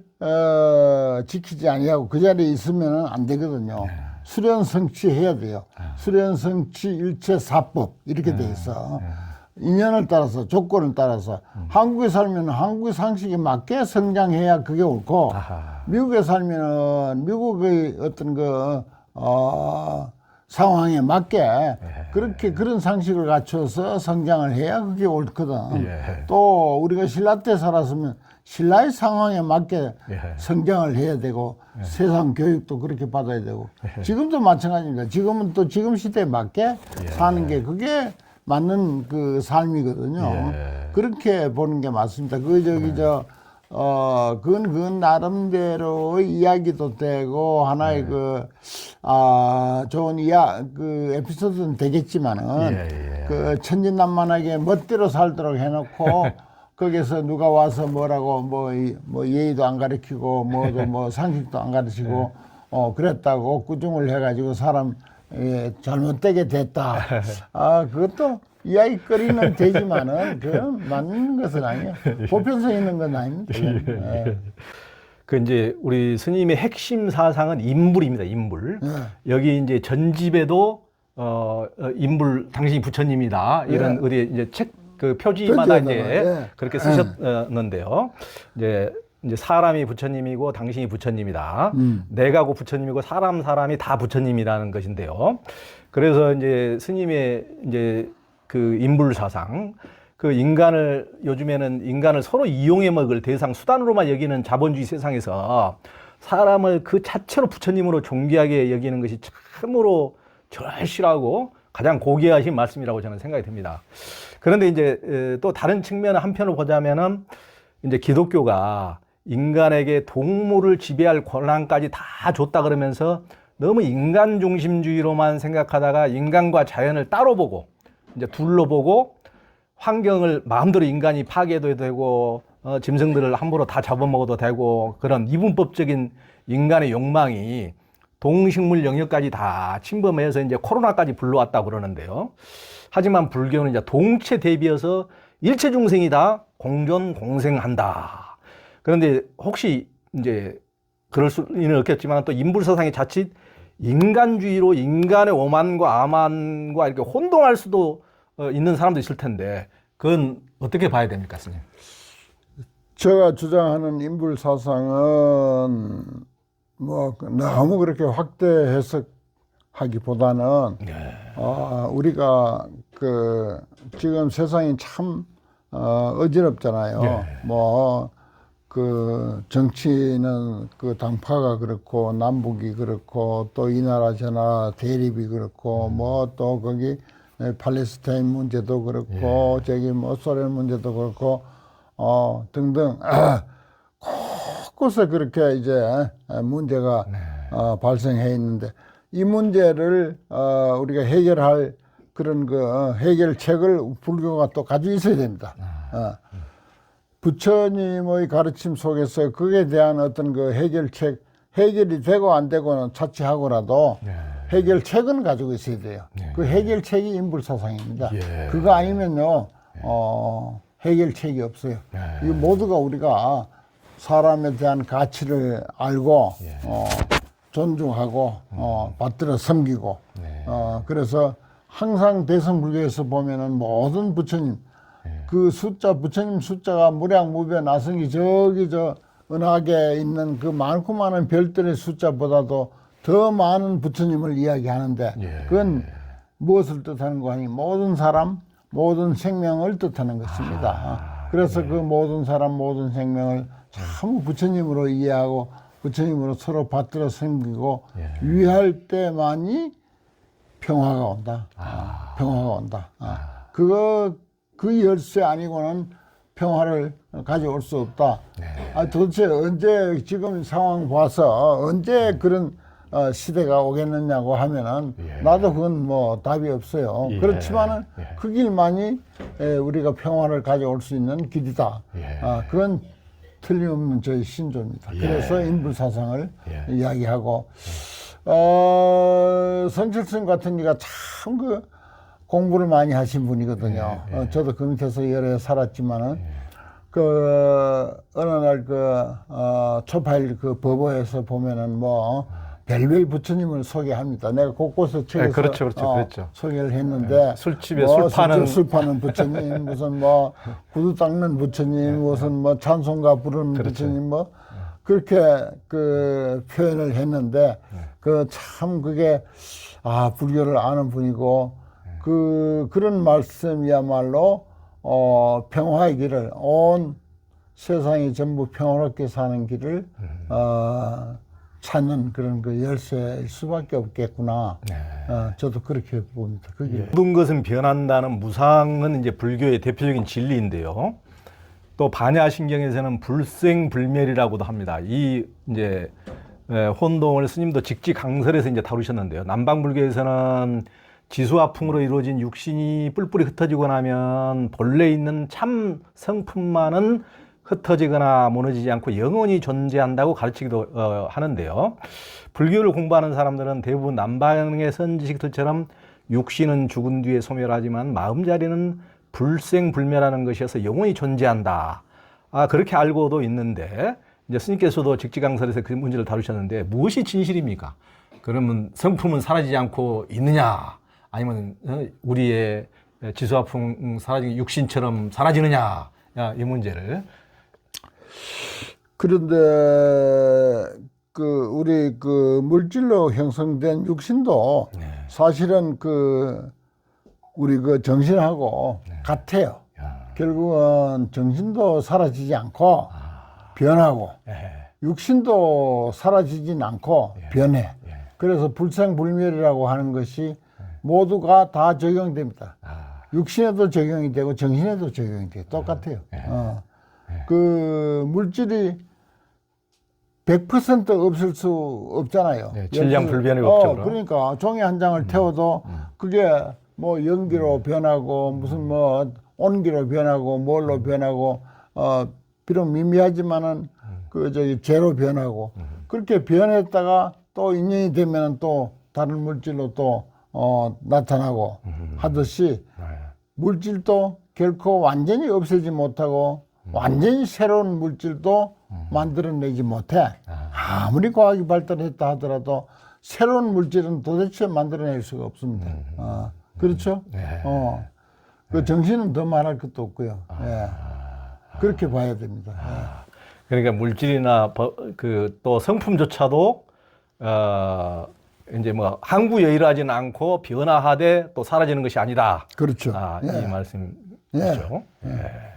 지키지 아니하고 그 자리에 있으면 안 되거든요. 수련성취해야 돼요. 수련성취 일체사법 이렇게 돼 있어. 인연을 따라서 조건을 따라서 한국에 살면 한국의 상식에 맞게 성장해야 그게 옳고 미국에 살면은 미국의 어떤 그 상황에 맞게 그렇게 그런 상식을 갖춰서 성장을 해야 그게 옳거든. 또 우리가 신라 때 살았으면 신라의 상황에 맞게 성장을 해야 되고 세상 교육도 그렇게 받아야 되고 지금도 마찬가지입니다. 지금은 또 지금 시대에 맞게 사는 게 그게 맞는 그 삶이거든요. 그렇게 보는 게 맞습니다. 그건 나름대로의 이야기도 되고 하나의 좋은 그 에피소드는 되겠지만은 그 천진난만하게 멋대로 살도록 해놓고 거기서 누가 와서 뭐라고 뭐 예의도 안 가르치고 뭐 상식도 안 가르치고 그랬다고 꾸중을 해가지고 사람 잘못되게 됐다. 그것도 이야기거리는 되지만은 그건 맞는 것은 아니에요. 보편성 있는 건 아닙니다. 그 이제 우리 스님의 핵심 사상은 인불입니다. 인불. 여기 이제 전집에도 인불 당신이 부처님이다 이런 의뢰 이제 책 그 표지마다 이제 그렇게 쓰셨는데요. 이제 사람이 부처님이고 당신이 부처님이다. 내가고 부처님이고 사람이 다 부처님이라는 것인데요. 그래서 이제 스님의 이제 그 인불 사상, 그 요즘에는 인간을 서로 이용해 먹을 대상 수단으로만 여기는 자본주의 세상에서 사람을 그 자체로 부처님으로 존귀하게 여기는 것이 참으로 절실하고 가장 고귀하신 말씀이라고 저는 생각이 듭니다. 그런데 이제 또 다른 측면 한편으로 보자면은 이제 기독교가 인간에게 동물을 지배할 권한까지 다 줬다 그러면서 너무 인간 중심주의로만 생각하다가 인간과 자연을 따로 보고 이제 둘러보고 환경을 마음대로 인간이 파괴도 되고 짐승들을 함부로 다 잡아먹어도 되고 그런 이분법적인 인간의 욕망이 동식물 영역까지 다 침범해서 이제 코로나까지 불러왔다고 그러는데요. 하지만 불교는 이제 동체 대비해서 일체 중생이 다 공존 공생한다. 그런데 혹시 이제 그럴 수는 없겠지만 또 인불사상이 자칫 인간주의로 인간의 오만과 암만과 이렇게 혼동할 수도 있는 사람도 있을 텐데 그건 어떻게 봐야 됩니까, 스님? 제가 주장하는 인불사상은 뭐 너무 그렇게 확대 해석하기보다는 우리가 그 지금 세상이 참 어지럽잖아요. 뭐 그 정치는 그 당파가 그렇고 남북이 그렇고 또 이 나라 저 나라 대립이 그렇고 뭐 또 거기 팔레스타인 문제도 그렇고 저기 뭐 소련 문제도 그렇고 등등 곳곳에 그렇게 이제 문제가 발생해 있는데 이 문제를 우리가 해결할 그런 그 해결책을 불교가 또 가지고 있어야 됩니다. 부처님의 가르침 속에서 그에 대한 어떤 그 해결책, 해결이 되고 안 되고는 차치하고라도 해결책은 가지고 있어야 돼요. 그 해결책이 인불사상입니다. 그거 아니면요, 해결책이 없어요. 이 모두가 우리가 사람에 대한 가치를 알고, 존중하고, 받들어 섬기고, 그래서 항상 대성불교에서 보면은 모든 부처님, 그 숫자, 부처님 숫자가 무량무변 나성이 저기 저 은하계에 있는 그 많고 많은 별들의 숫자보다도 더 많은 부처님을 이야기하는데 그건 무엇을 뜻하는 거 아니 모든 사람, 모든 생명을 뜻하는 것입니다. 그래서 그 모든 사람, 모든 생명을 참 부처님으로 이해하고 부처님으로 서로 받들어 섬기고 위할 때만이 평화가 온다. 평화가 온다. 그 열쇠 아니고는 평화를 가져올 수 없다. 도대체 언제 지금 상황 봐서 언제 그런 시대가 오겠느냐고 하면은 나도 그건 뭐 답이 없어요. 그렇지만은 그 길만이 우리가 평화를 가져올 수 있는 길이다. 그건 틀림없는 저희 신조입니다. 그래서 인불사상을 이야기하고 성철스님 같은 이가 참 그 공부를 많이 하신 분이거든요. 저도 그 밑에서 여러 해 살았지만은, 어느 날 초파일 그 법어에서 보면은 별별 부처님을 소개합니다. 내가 곳곳에 책에서 그렇죠. 소개를 했는데, 술집에 술 파는 부처님, 무슨 구두 닦는 부처님, 무슨 찬송가 부르는 부처님, 그렇게 그 표현을 했는데, 참 그게, 불교를 아는 분이고, 그런 말씀이야말로, 평화의 길을, 온 세상이 전부 평화롭게 사는 길을, 찾는 그런 그 열쇠일 수밖에 없겠구나. 저도 그렇게 봅니다. 그게. 모든 것은 변한다는 무상은 이제 불교의 대표적인 진리인데요. 또 반야신경에서는 불생불멸이라고도 합니다. 이 이제 혼동을 스님도 직지강설에서 이제 다루셨는데요. 남방불교에서는 지수화풍으로 이루어진 육신이 뿔뿔이 흩어지고 나면 본래 있는 참 성품만은 흩어지거나 무너지지 않고 영원히 존재한다고 가르치기도 하는데요. 불교를 공부하는 사람들은 대부분 남방의 선지식들처럼 육신은 죽은 뒤에 소멸하지만 마음자리는 불생불멸하는 것이어서 영원히 존재한다. 그렇게 알고도 있는데 이제 스님께서도 직지강설에서 그 문제를 다루셨는데 무엇이 진실입니까? 그러면 성품은 사라지지 않고 있느냐? 아니면 우리의 지수화풍 사라진 육신처럼 사라지느냐? 이 문제를. 그런데 우리 물질로 형성된 육신도 사실은 우리 정신하고 같아요. 결국은 정신도 사라지지 않고 변하고 육신도 사라지진 않고 변해. 그래서 불생불멸이라고 하는 것이 모두가 다 적용됩니다. 육신에도 적용이 되고 정신에도 적용이 돼요. 똑같아요. 물질이 100% 없을 수 없잖아요. 질량불변이 없죠. 그러니까 종이 한 장을 태워도 그게 연기로 변하고 무슨 온기로 변하고 뭘로 변하고 비록 미미하지만은 재로 변하고 그렇게 변했다가 또 인연이 되면 또 다른 물질로 또 나타나고 하듯이 물질도 결코 완전히 없애지 못하고 완전히 새로운 물질도 만들어내지 못해. 아무리 과학이 발달했다 하더라도 새로운 물질은 도대체 만들어낼 수가 없습니다. 그렇죠? 그 정신은 더 말할 것도 없고요. 그렇게 봐야 됩니다. 그러니까 물질이나 또 성품조차도 이제 항구여의하지는 않고 변화하되 또 사라지는 것이 아니다. 그렇죠. 이 말씀이죠.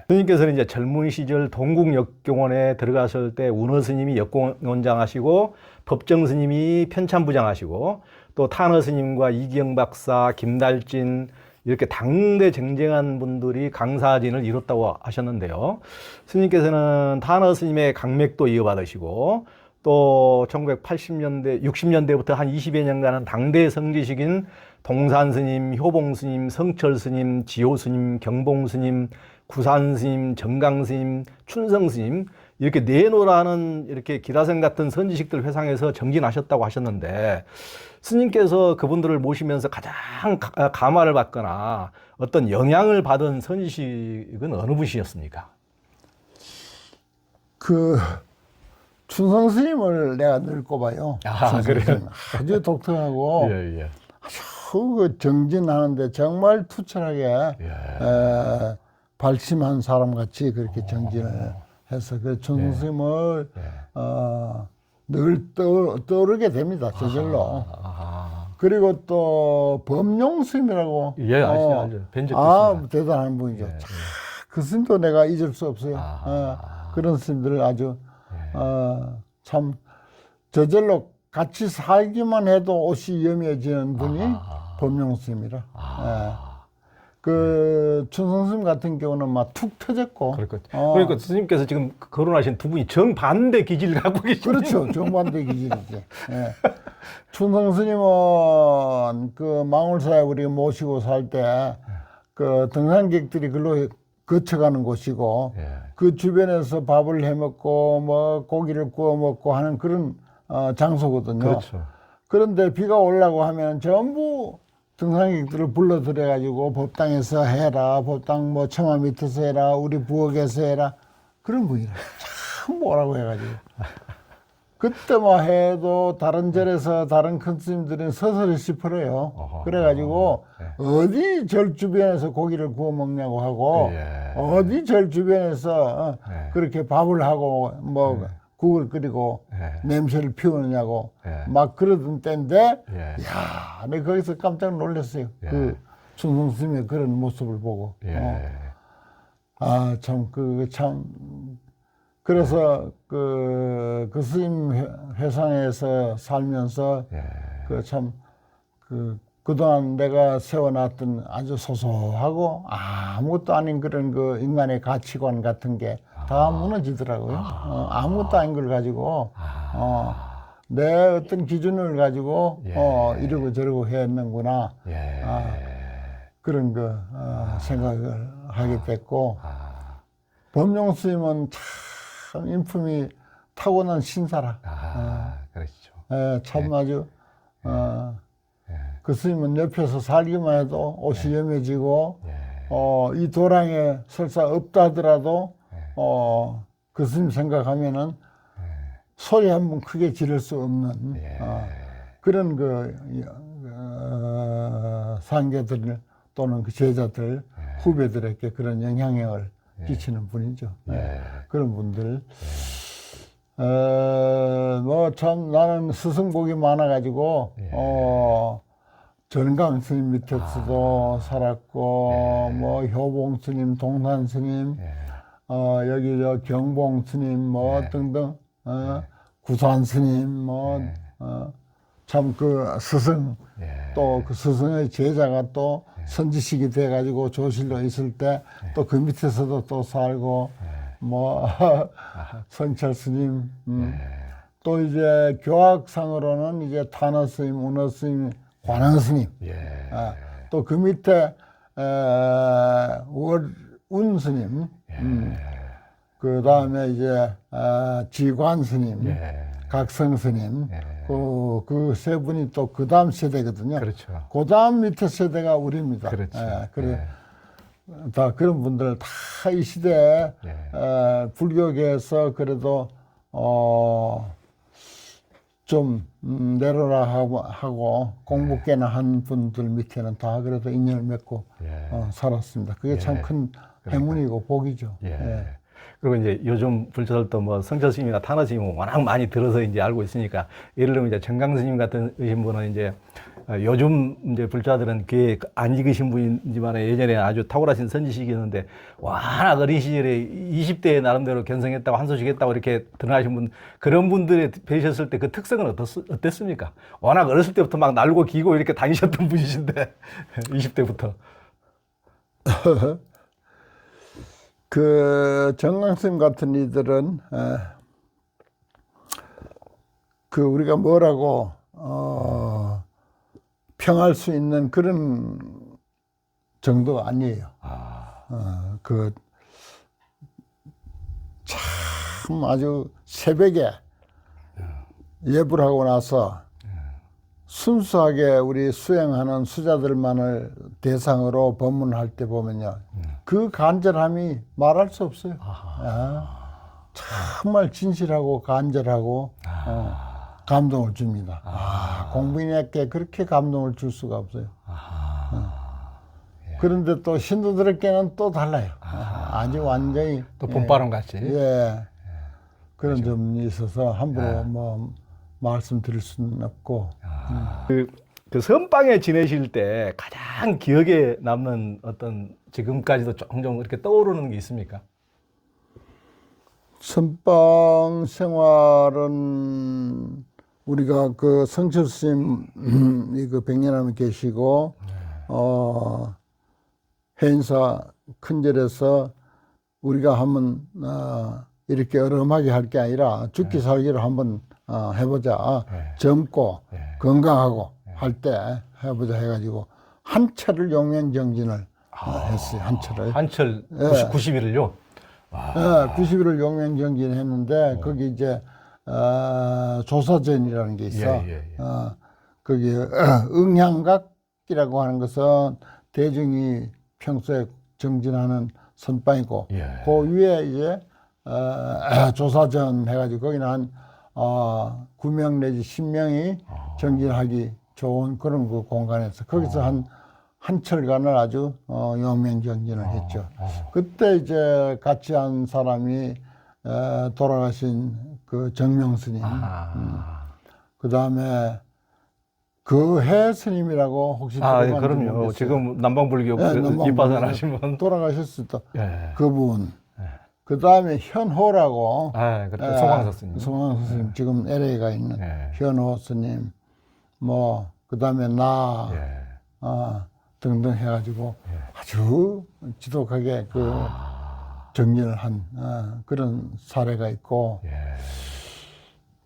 스님께서는 이제 젊은 시절 동국역경원에 들어가실 때 운어 스님이 역공원장 하시고 법정 스님이 편찬부장 하시고 또 탄어 스님과 이기영 박사, 김달진 이렇게 당대 쟁쟁한 분들이 강사진을 이뤘다고 하셨는데요. 스님께서는 탄어 스님의 강맥도 이어받으시고 또 1980년대, 60년대부터 한 20여 년간은 당대 성지식인 동산 스님, 효봉 스님, 성철 스님, 지호 스님, 경봉 스님, 구산 스님, 정강 스님, 춘성 스님 이렇게 내노라는 이렇게 기라성 같은 선지식들 회상에서 정진하셨다고 하셨는데 스님께서 그분들을 모시면서 가장 감화를 받거나 어떤 영향을 받은 선지식은 어느 분이셨습니까? 그 춘성 스님을 내가 늘 꼽아요. 아, 그래요? 스님. 아주 독특하고 예, 예. 아주 그 정진하는데 정말 투철하게 발심한 사람 같이 그렇게 정진을 해서 그 춘성 스님을 늘 떠오르게 됩니다. 저절로. 그리고 또 범용 스님이라고 예, 알죠. 뵌 적도 있습니다. 대단한 분이죠. 그 스님도 내가 잊을 수 없어요. 그런 스님들을 아주 참 저절로 같이 살기만 해도 옷이 염해지는 분이 범용 스님이라. 그 춘성 스님 같은 경우는 막 툭 터졌고. 그러니까 스님께서 지금 거론하신 두 분이 정반대 기질을 갖고 계시죠. 그렇죠. 정반대 기질이죠. 춘성 스님은 그 망울사에 우리 모시고 살 때 그 등산객들이 글로 거쳐가는 곳이고 그 주변에서 밥을 해 먹고 뭐 고기를 구워 먹고 하는 그런 장소거든요. 그렇죠. 그런데 비가 오려고 하면 전부 등산객들을 불러들여 가지고 법당에서 해라, 법당 뭐 처마 밑에서 해라, 우리 부엌에서 해라 그런 분이라 참 뭐라고 해가지고 그때만 해도 다른 절에서 다른 큰 스님들은 서서히 짚어요. 그래가지고 어디 절 주변에서 고기를 구워 먹냐고 하고 어디 절 주변에서 그렇게 밥을 하고 뭐 국을 끓이고 냄새를 피우느냐고 막 그러던 때인데 야, 내가 거기서 깜짝 놀랐어요. 그 춘성 스님의 그런 모습을 보고 아, 참 그래서 그 스님 회상에서 살면서 그동안 내가 세워놨던 아주 소소하고 아무것도 아닌 그런 그 인간의 가치관 같은 게 다 무너지더라고요. 아무것도 아닌 걸 가지고, 내 어떤 기준을 가지고, 이러고 저러고 했는구나. 그런 거, 생각을 하게 됐고, 범용 스님은 참 인품이 타고난 신사라. 그렇죠. 참 아주, 그 스님은 옆에서 살기만 해도 옷이 염해지고, 이 도랑에 설사 없다 하더라도, 그 스님 생각하면은 소리 한번 크게 지를 수 없는, 그런 상계들 또는 그 제자들, 후배들에게 그런 영향력을 끼치는 분이죠. 그런 분들. 뭐 참 나는 스승복이 많아가지고, 전강 스님 밑에서도 살았고, 뭐 효봉 스님, 동산 스님, 여기 저 경봉 스님 뭐 등등, 구산 스님 뭐, 참 그 스승, 또 그 스승의 제자가 또 선지식이 돼가지고 조실로 있을 때 또 그 밑에서도 또 살고, 뭐, 성철 스님, 또 이제 교학상으로는 이제 탄어 스님, 운어 스님, 관원 스님, 또 그 밑에, 운 스님, 그 다음에 이제, 지관 스님, 각성 스님, 그 세 분이 또 그 다음 세대거든요. 그렇죠. 그 다음 밑에 세대가 우리입니다. 그렇죠. 그래, 다 그런 분들 다 이 시대에 불교계에서 그래도 좀 내려라 하고 공부 꽤나 한 분들 밑에는 다 그래도 인연을 맺고 살았습니다. 그게 참 큰 행운이고 복이죠. 그리고 이제 요즘 불철도 뭐 성철 스님이나 탄어 스님은 워낙 많이 들어서 이제 알고 있으니까 예를 들면 이제 정강 스님 같은 분은 이제 요즘 이제 불자들은 귀에 안 익으신 분이지만 예전에 아주 탁월하신 선지식이었는데 워낙 어린 시절에 20대에 나름대로 견성했다고 한 소식 했다고 이렇게 드러나신 분, 그런 분들이 뵈셨을 때 그 특성은 어땠습니까? 워낙 어렸을 때부터 막 날고 기고 이렇게 다니셨던 분이신데 20대부터. 그 정강쌤 같은 이들은 그 우리가 뭐라고 평할 수 있는 그런 정도가 아니에요. 그 참 아주 새벽에 예불 하고 나서 순수하게 우리 수행하는 수자들만을 대상으로 법문할 때 보면요, 그 간절함이 말할 수 없어요. 정말 진실하고 간절하고 감동을 줍니다. 공부인에게 그렇게 감동을 줄 수가 없어요. 그런데 또 신도들에게는 또 달라요. 아주 완전히 또 봄바람 같이. 그런 점이 있어서 함부로 뭐 말씀드릴 수는 없고. 그 선방에 지내실 때 가장 기억에 남는 어떤 지금까지도 종종 이렇게 떠오르는 게 있습니까? 선방 생활은 우리가 그 성철 스님이 그 백년함에 계시고 해인사 큰절에서 우리가 한번 이렇게 어려움하게 할 게 아니라 죽기 살기를 한번 해보자. 젊고 건강하고 할 때 해보자 해가지고 한 차를 용맹정진을 했어요. 한 차를. 한철 90일을요? 90일을 용맹정진 했는데 거기 이제 조사전이라는 게 있어. 거기 응향각이라고 하는 것은 대중이 평소에 정진하는 선방이고 그 위에 이제 조사전 해가지고 거기는 한 9명 내지 10명이 정진하기 좋은 그런 그 공간에서 거기서 한 철간을 아주 용맹정진을 했죠. 그때 이제 같이 한 사람이 돌아가신 그 정명스님, 그 다음에 그 해 스님이라고 혹시 예, 그럼요. 지금 남방불교 입바산 하신 분 돌아가셨을 때 그분. 그 다음에 현호라고. 그렇죠. 송광석 스님. 송광석 스님 지금 LA가 있는 현호 스님. 뭐 그 다음에 나 등등 해가지고 아주 지독하게 그 정진을 한 그런 사례가 있고.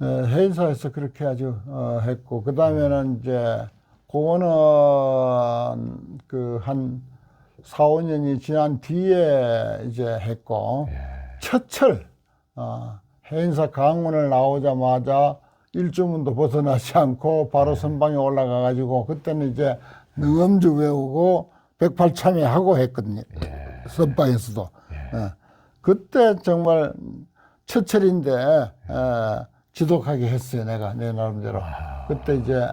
해인사에서 그렇게 아주 했고, 그 다음에는 이제 그거는 그 한 4, 5년이 지난 뒤에 이제 했고, 첫철 해인사 강문을 나오자마자 일주문도 벗어나지 않고 바로 선방에 올라가 가지고 그때는 이제 능엄주 외우고 108참회 하고 했거든요. 선방에서도. 그때 정말 첫철인데 지독하게 했어요. 내가 내 나름대로. 그때 이제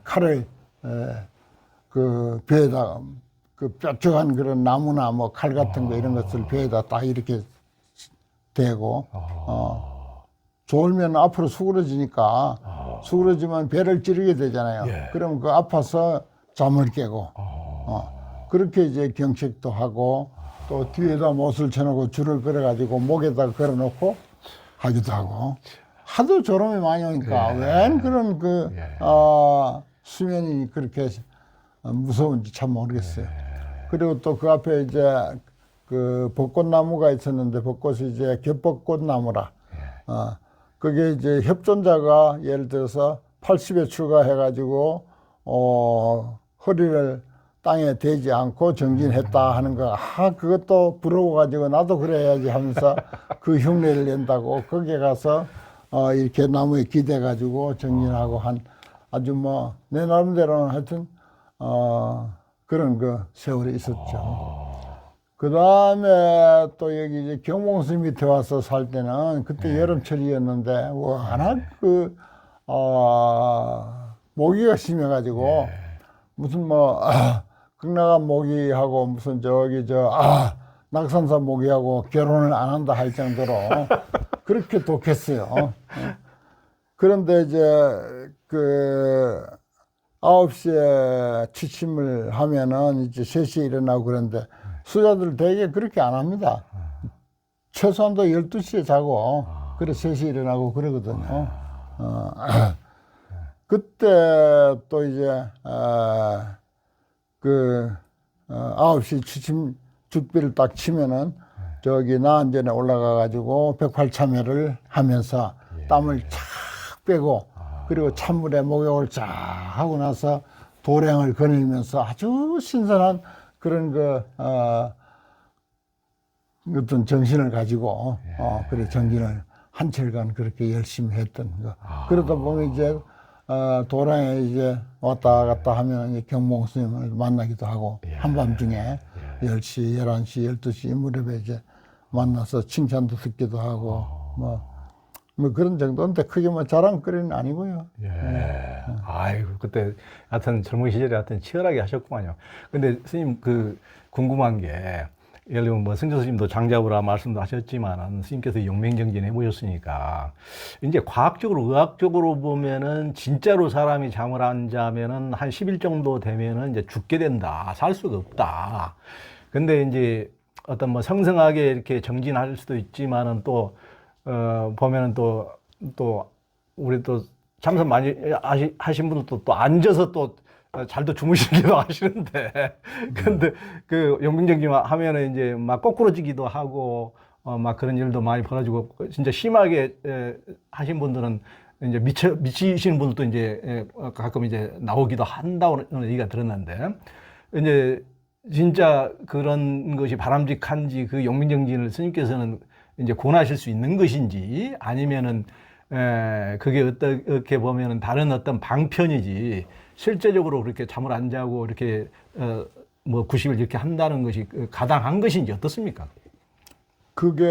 칼을 그 배에다 그 뾰족한 그런 나무나 뭐 칼 같은 거 이런 것을 배에다 딱 이렇게 대고 졸면 앞으로 수그러지니까 수그러지면 배를 찌르게 되잖아요. 그럼 그 아파서 잠을 깨고 그렇게 이제 경책도 하고 또 뒤에다 못을 쳐놓고 줄을 걸어가지고 목에다 걸어놓고 하기도 하고 하도 졸음이 많이 오니까 웬 그런 그 수면이 그렇게 무서운지 참 모르겠어요. 그리고 또 그 앞에 이제 그 벚꽃나무가 있었는데 벚꽃이 이제 겹벚꽃나무라. 그게 이제 협존자가 예를 들어서 80에 출가해가지고 허리를 땅에 대지 않고 정진했다 하는 거, 그것도 부러워가지고 나도 그래야지 하면서 그 흉내를 낸다고 거기에 가서 이렇게 나무에 기대가지고 정진하고 한 아주 뭐 내 나름대로는 하여튼 그런 그 세월이 있었죠. 그 다음에 또 여기 이제 경봉스 밑에 와서 살 때는 그때 여름철이었는데 워낙 그 모기가 심해가지고 무슨 뭐 극락한 모기하고 무슨 저기 낙산사 모기하고 결혼을 안 한다 할 정도로 그렇게 독했어요. 그런데 이제 그 9시에 취침을 하면은 이제 3시에 일어나고 그런데 수자들 대개 그렇게 안 합니다. 최소한도 12시에 자고 그래 3시에 일어나고 그러거든요. 그때 또 이제 9시 취침 죽비를 딱 치면은 저기 나안전에 올라가 가지고 108참회를 하면서 땀을 착 빼고 그리고 찬물에 목욕을 쫙 하고 나서 도량을 거닐면서 아주 신선한 그런 어떤 정신을 가지고 그래 정진을 한 철간 그렇게 열심히 했던 거. 그러다 보면 이제 도량에 이제 왔다 갔다 하면 이제 경봉 스님을 만나기도 하고 한밤중에 10시, 11시, 12시 이 무렵에 이제 만나서 칭찬도 듣기도 하고 뭐 그런 정도인데 크게 뭐 자랑거리는 아니고요. 아이고, 그때 하여튼 젊은 시절에 하여튼 치열하게 하셨구만요. 근데 스님 궁금한 게 예를 들면 뭐 승조 스님도 장자부라 말씀도 하셨지만은 스님께서 용맹정진 해보셨으니까 이제 과학적으로 의학적으로 보면은 진짜로 사람이 잠을 안 자면은 한 10일 정도 되면은 이제 죽게 된다. 살 수가 없다. 근데 이제 어떤 뭐 성성하게 이렇게 정진할 수도 있지만은 또 보면은 또 우리 또 참선 많이 하신 분들도 또 앉아서 또 잘도 주무시기도 하시는데 근데 그 용맹정진 하면은 이제 막 거꾸러지기도 하고 막 그런 일도 많이 벌어지고 진짜 심하게 하신 분들은 이제 미치시는 분들도 이제 가끔 이제 나오기도 한다는 얘기가 들었는데 이제 진짜 그런 것이 바람직한지 그 용맹정진을 스님께서는 이제 권하실 수 있는 것인지 아니면은 그게 어떻게 보면은 다른 어떤 방편이지 실제적으로 그렇게 잠을 안 자고 이렇게 뭐 90일 이렇게 한다는 것이 가당한 것인지 어떻습니까? 그게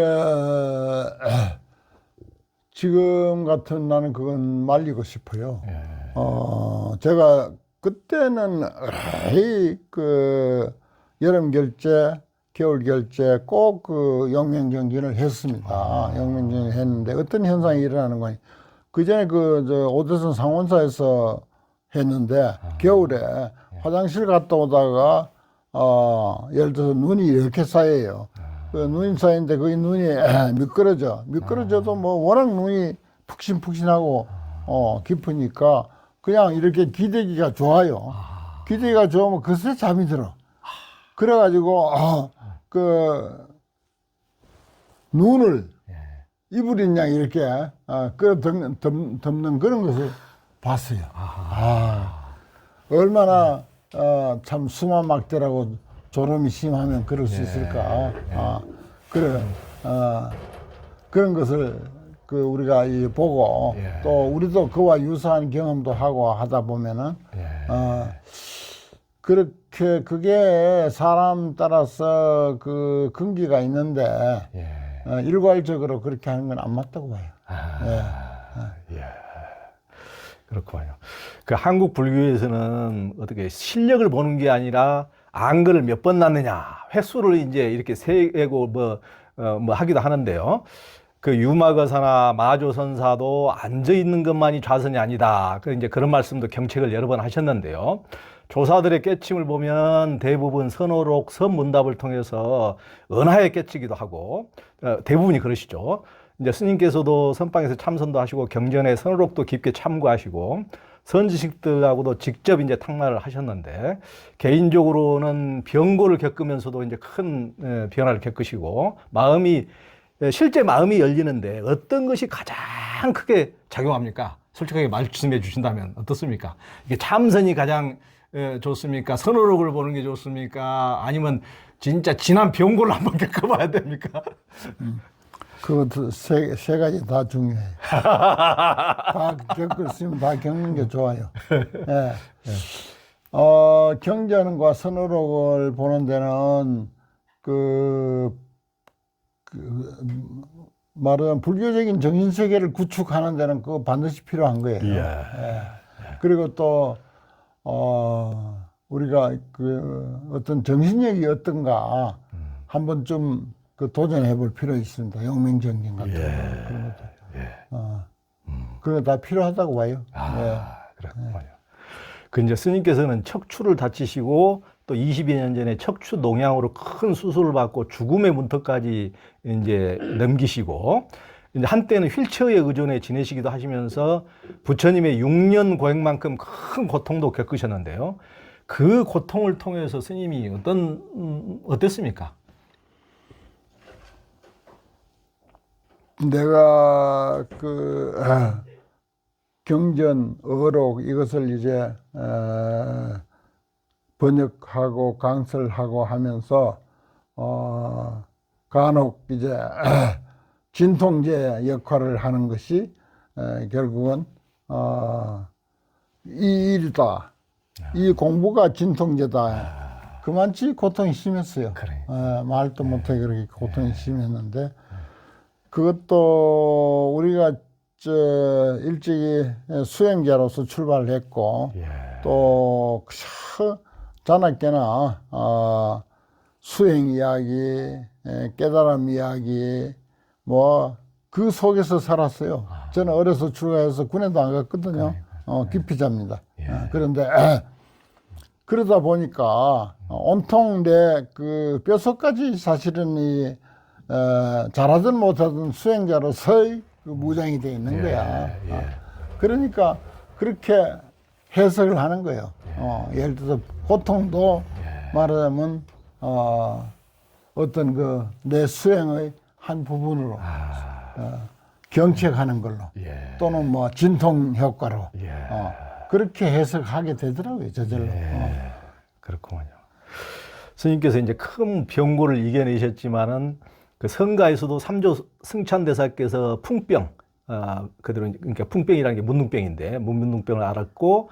지금 같은 나는 그건 말리고 싶어요. 제가 그때는 여름 결제, 겨울 결제 꼭 그 용맹정진을 했습니다. 용맹정진을 했는데 어떤 현상이 일어나는 거니? 그 전에 오대선 상원사에서 했는데 겨울에 화장실 갔다 오다가 예를 들어서 눈이 이렇게 쌓여요. 그 눈이 쌓이는데 거기 눈이 미끄러져도 뭐 워낙 눈이 푹신푹신하고 깊으니까 그냥 이렇게 기대기가 좋아요. 기대기가 좋으면 그새 잠이 들어. 그래가지고 눈을 이불인 양 이렇게 덮는 그런 것을 봤어요. 얼마나 참 수만 막대라고 졸음이 심하면 그럴 수 있을까. 그런 것을 우리가 보고 또 우리도 그와 유사한 경험도 하고 하다 보면은 그렇게 그게 사람 따라서 그 근기가 있는데 일괄적으로 그렇게 하는 건 안 맞다고 봐요. 그렇군요. 그 한국 불교에서는 어떻게 실력을 보는 게 아니라 안건을 몇 번 낳느냐 횟수를 이제 이렇게 세고 뭐 하기도 하는데요. 그 유마거사나 마조선사도 앉아 있는 것만이 좌선이 아니다. 이제 그런 말씀도 경책을 여러 번 하셨는데요. 조사들의 깨침을 보면 대부분 선어록 선문답을 통해서 은하에 깨치기도 하고 대부분이 그러시죠. 이제 스님께서도 선방에서 참선도 하시고 경전에 선어록도 깊게 참고하시고 선지식들하고도 직접 이제 탁말을 하셨는데 개인적으로는 병고를 겪으면서도 이제 큰 변화를 겪으시고 실제 마음이 열리는데 어떤 것이 가장 크게 작용합니까? 솔직하게 말씀해 주신다면 어떻습니까? 이게 참선이 가장 좋습니까? 선어록을 보는 게 좋습니까? 아니면 진짜 진한 병고를 한번 겪어봐야 됩니까? 그것도 세 가지 다 중요해요. 다 겪었으면 다 겪는 게 좋아요. 경전과 선어록을 보는 데는 말하자면 불교적인 정신세계를 구축하는 데는 그거 반드시 필요한 거예요. 그리고 또 우리가 어떤 정신력이 어떤가 한번 좀 도전해 볼 필요 있습니다. 용맹정진 같은 거. 그런 것도. 그거 다 필요하다고 봐요. 그렇군요. 그 이제 스님께서는 척추를 다치시고 또 20여 년 전에 척추 농양으로 큰 수술을 받고 죽음의 문턱까지 이제 넘기시고 이제 한때는 휠체어에 의존해 지내시기도 하시면서 부처님의 6년 고행만큼 큰 고통도 겪으셨는데요. 그 고통을 통해서 스님이 어땠습니까? 내가 경전, 어록 이것을 이제 번역하고 강설하고 하면서 간혹 이제 진통제 역할을 하는 것이 결국은 이 일이다. 이 공부가 진통제다. 그만치 고통이 심했어요. 그래. 말도 못하게 그렇게 고통이 심했는데 그것도 우리가 일찍이 수행자로서 출발을 했고 또 자나깨나 수행 이야기, 깨달음 이야기 뭐 그 속에서 살았어요. 저는 어려서 출가해서 군에도 안 갔거든요. 기피자입니다. 그런데 그러다 보니까 온통 내 그 뼛속까지 사실은 이 잘하든 못하든 수행자로서의 그 무장이 되어 있는 거야. 그러니까 그렇게 해석을 하는 거예요. 예를 들어서 고통도 말하자면 어떤 그 내 수행의 한 부분으로 경책하는 걸로 또는 뭐 진통 효과로 그렇게 해석하게 되더라고요. 저절로. 그렇군요. 스님께서 이제 큰 병고를 이겨내셨지만은 그 성가에서도 삼조 승찬대사께서 풍병, 그대로 그러니까 풍병이라는 게 문둥병인데 문둥병을 앓았고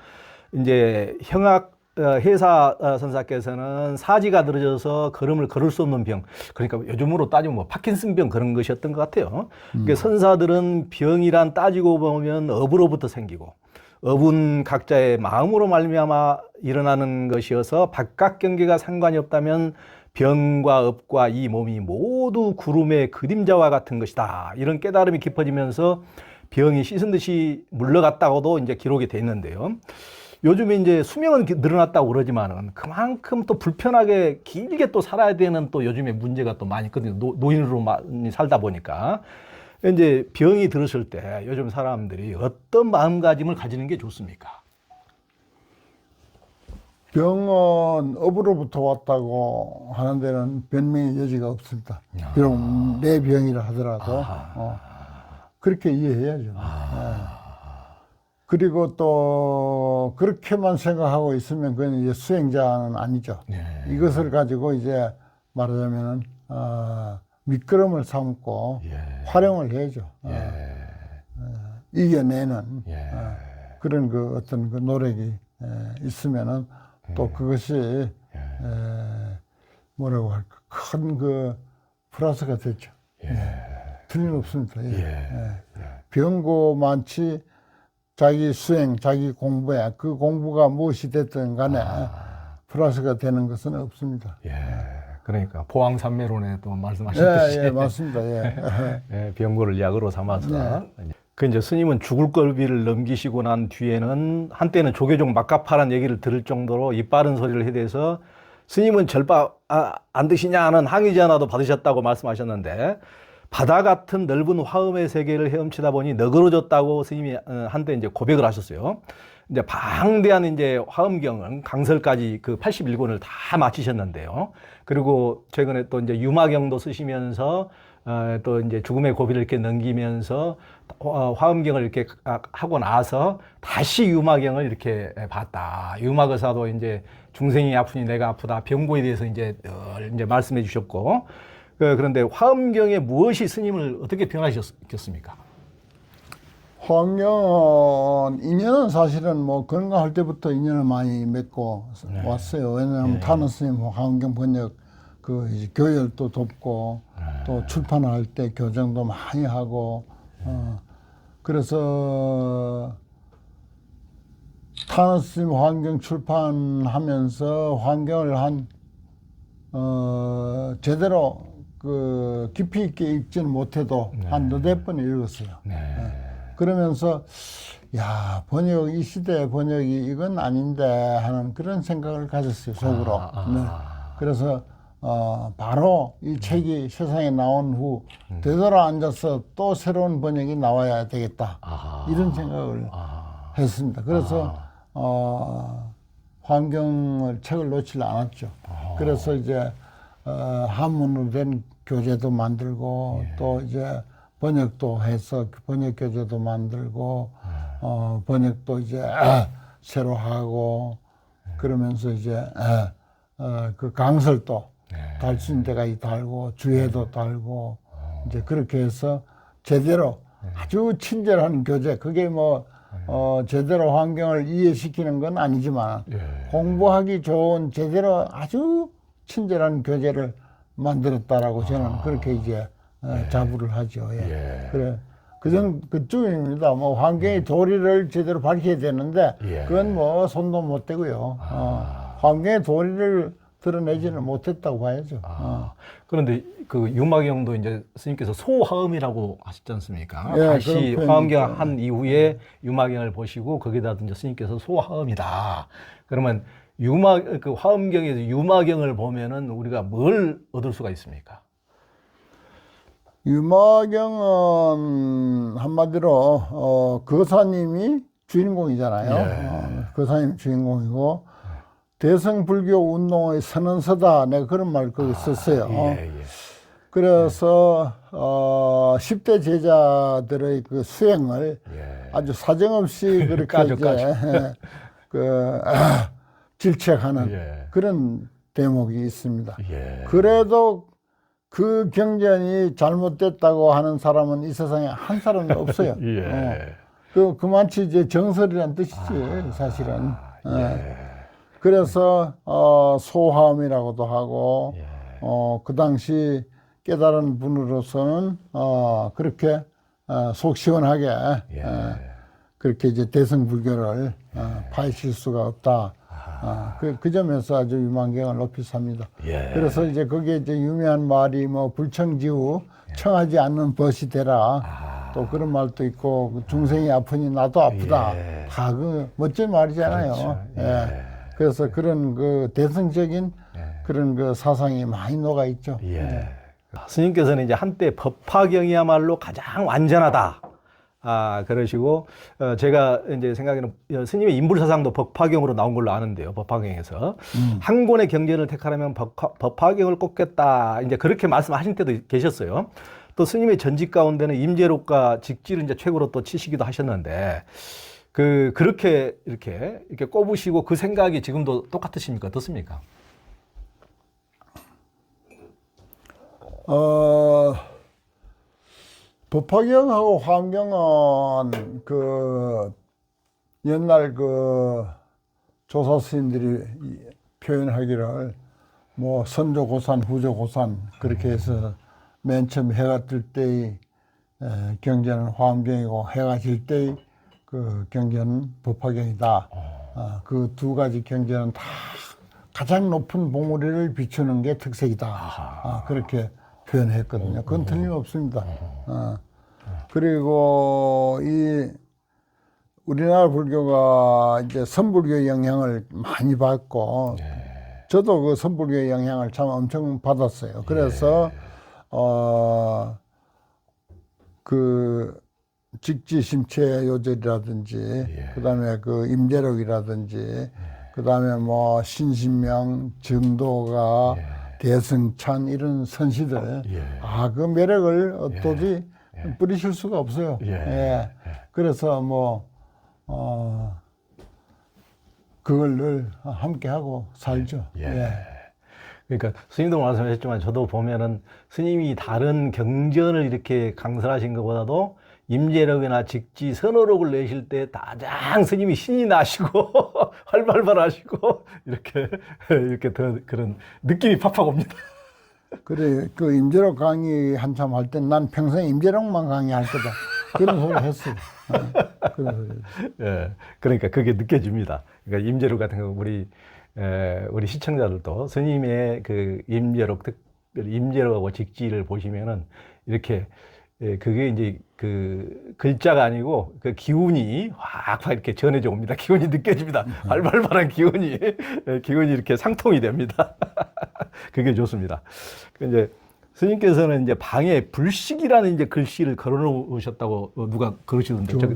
이제 형악 해사 선사께서는 사지가 늘어져서 걸음을 걸을 수 없는 병, 그러니까 요즘으로 따지면 뭐 파킨슨병 그런 것이었던 것 같아요. 그러니까 선사들은 병이란 따지고 보면 업으로부터 생기고 업은 각자의 마음으로 말미암아 일어나는 것이어서 바깥 경계가 상관이 없다면 병과 업과 이 몸이 모두 구름의 그림자와 같은 것이다. 이런 깨달음이 깊어지면서 병이 씻은 듯이 물러갔다고도 이제 기록이 돼 있는데요. 요즘에 이제 수명은 늘어났다고 그러지만은 그만큼 또 불편하게 길게 또 살아야 되는 또 요즘에 문제가 또 많이 있거든요. 노인으로 많이 살다 보니까. 이제 병이 들었을 때 요즘 사람들이 어떤 마음가짐을 가지는 게 좋습니까? 병은 업으로부터 왔다고 하는 데는 변명의 여지가 없습니다. 비록 내 병이라 하더라도 그렇게 이해해야죠. 그리고 또 그렇게만 생각하고 있으면 그건 이제 수행자는 아니죠. 이것을 가지고 이제 말하자면은 미끄럼을 삼고 활용을 해야죠. 이겨내는 그런 그 어떤 그 노력이 있으면은 또 그것이 뭐라고 할까 큰 그 플러스가 되죠. 틀림없습니다. 병고 많지 자기 수행, 자기 공부에 그 공부가 무엇이 됐든 간에 플러스가 되는 것은 없습니다. 그러니까 포항산매론에 또 말씀하셨듯이 맞습니다. 병고를 약으로 삼아서 그 이제 스님은 죽을 걸비를 넘기시고 난 뒤에는 한때는 조계종 막가파란 얘기를 들을 정도로 입 바른 소리를 해대서 스님은 절밥 안 드시냐 하는 항의 전화도 받으셨다고 말씀하셨는데 바다 같은 넓은 화음의 세계를 헤엄치다 보니 너그러졌다고 스님이 한때 이제 고백을 하셨어요. 이제 방대한 이제 화엄경은 강설까지 그 81권을 다 마치셨는데요. 그리고 최근에 또 이제 유마경도 쓰시면서 또 이제 죽음의 고비를 이렇게 넘기면서 화엄경을 이렇게 하고 나서 다시 유마경을 이렇게 봤다. 유마거사도 이제 중생이 아프니 내가 아프다. 병고에 대해서 이제 말씀해 주셨고 그런데 화엄경에 무엇이 스님을 어떻게 변화시켰습니까? 화엄경은 인연은 사실은 뭐 건강할 때부터 인연을 많이 맺고 왔어요. 왜냐하면 타는 스님 화엄경 번역 그 이제 교열도 돕고 또 출판할 때 교정도 많이 하고 그래서 타는 스님 화엄경 출판하면서 화엄경을 한 제대로 그 깊이 있게 읽지는 못해도 한 너댓 번 읽었어요. 그러면서 야, 번역, 이 시대의 번역이 이건 아닌데 하는 그런 생각을 가졌어요, 속으로. 네. 그래서, 바로 이 책이 세상에 나온 후 되돌아 앉아서 또 새로운 번역이 나와야 되겠다. 이런 생각을 했습니다. 그래서, 환경을, 책을 놓지 않았죠. 그래서 이제, 한문으로 된 교재도 만들고, 또 이제 번역도 해서 번역 교재도 만들고, 번역도 이제 새로 하고, 그러면서 이제 그 강설도 달 수 있는 데가 달고, 주해도 달고, 이제 그렇게 해서 제대로 아주 친절한 교재, 그게 뭐 제대로 환경을 이해시키는 건 아니지만 공부하기 좋은 제대로 아주 친절한 교재를 만들었다라고 저는 그렇게 이제 자부를 하죠. 예. 그래. 그쯤입니다. 뭐 환경의 도리를 제대로 밝혀야 되는데 그건 뭐 손도 못 대고요. 환경의 도리를 드러내지는 못했다고 봐야죠. 그런데 그 유마경도 이제 스님께서 소화음이라고 하셨지 않습니까? 예, 다시 그런 화엄경 한 이후에 유마경을 보시고 거기다 이제 스님께서 소화음이다. 그러면 그 화엄경에서 유마경을 보면은 우리가 뭘 얻을 수가 있습니까? 유마경은 한마디로 거사님이 주인공이잖아요. 거사님 주인공이고 대성불교 운동의 선언서다. 내가 그런 말 거기 썼어요. 그래서 10대 제자들의 그 수행을 아주 사정없이 그렇게 이제 질책하는 그런 대목이 있습니다. 그래도 그 경전이 잘못됐다고 하는 사람은 이 세상에 한 사람도 없어요. 그만치 이제 정설이란 뜻이지, 사실은. 그래서 소화음이라고도 하고 그 당시 깨달은 분으로서는 그렇게 속 시원하게 그렇게 이제 대승불교를 파헤칠 수가 없다. 그 점에서 아주 유망경을 높이 삽니다. 그래서 이제 거기에 이제 유명한 말이 뭐 불청지우 청하지 않는 벗이 되라. 또 그런 말도 있고 중생이 아프니 나도 아프다. 다 그 멋진 말이잖아요. 그렇죠. 그래서 그런 그 대승적인 그런 그 사상이 많이 녹아 있죠. 스님께서는 이제 한때 법화경이야말로 가장 완전하다. 그러시고, 제가 이제 생각에는 스님의 인불사상도 법화경으로 나온 걸로 아는데요. 법화경에서. 한 권의 경전을 택하라면 법화경을 꼽겠다. 이제 그렇게 말씀하신 때도 계셨어요. 또 스님의 전직 가운데는 임재록과 직지를 이제 최고로 또 치시기도 하셨는데, 그렇게 이렇게 꼽으시고 그 생각이 지금도 똑같으십니까? 어떻습니까? 법화경하고 화엄경은 그 옛날 그 조사 스님들이 표현하기를 뭐 선조 고산, 후조 고산 그렇게 해서 맨 처음 해가 뜰 때의 경전은 화엄경이고 해가 질 때의 그 경전은 법화경이다. 그 두 가지 경전은 다 가장 높은 봉우리를 비추는 게 특색이다. 그렇게 표현했거든요. 그건 틀림없습니다. 그리고 이 우리나라 불교가 이제 선불교의 영향을 많이 받고 저도 그 선불교의 영향을 참 엄청 받았어요. 그래서 그 직지심체 요절이라든지 그다음에 그 임재록이라든지 그다음에 뭐 신신명, 정도가 대승찬 이런 선시들 그 매력을 도저히 뿌리실 수가 없어요. 그래서 뭐 그걸 늘 함께 하고 살죠. 그러니까 스님도 말씀하셨지만 저도 보면은 스님이 다른 경전을 이렇게 강설하신 것보다도 임재록이나 직지, 선어록을 내실 때 가장 스님이 신이 나시고 활발하시고 이렇게 더 그런 느낌이 팍팍 옵니다. 그래, 그 임재록 강의 한참 할 때 난 평생 임재록만 강의할 거다. 그런 소리 했어요. 그런 소리. 그러니까 그게 느껴집니다. 그러니까 임재록 같은 거 우리 시청자들도 스님의 그 임재록 특별히 임재록하고 직지를 보시면은 이렇게 예, 그게 이제 그 글자가 아니고 그 기운이 확 이렇게 전해져 옵니다. 기운이 느껴집니다. 활발한 기운이, 예, 기운이 이렇게 상통이 됩니다. 그게 좋습니다. 그 이제 스님께서는 이제 방에 불식이라는 이제 글씨를 걸어 놓으셨다고 누가 그러시던데, 제가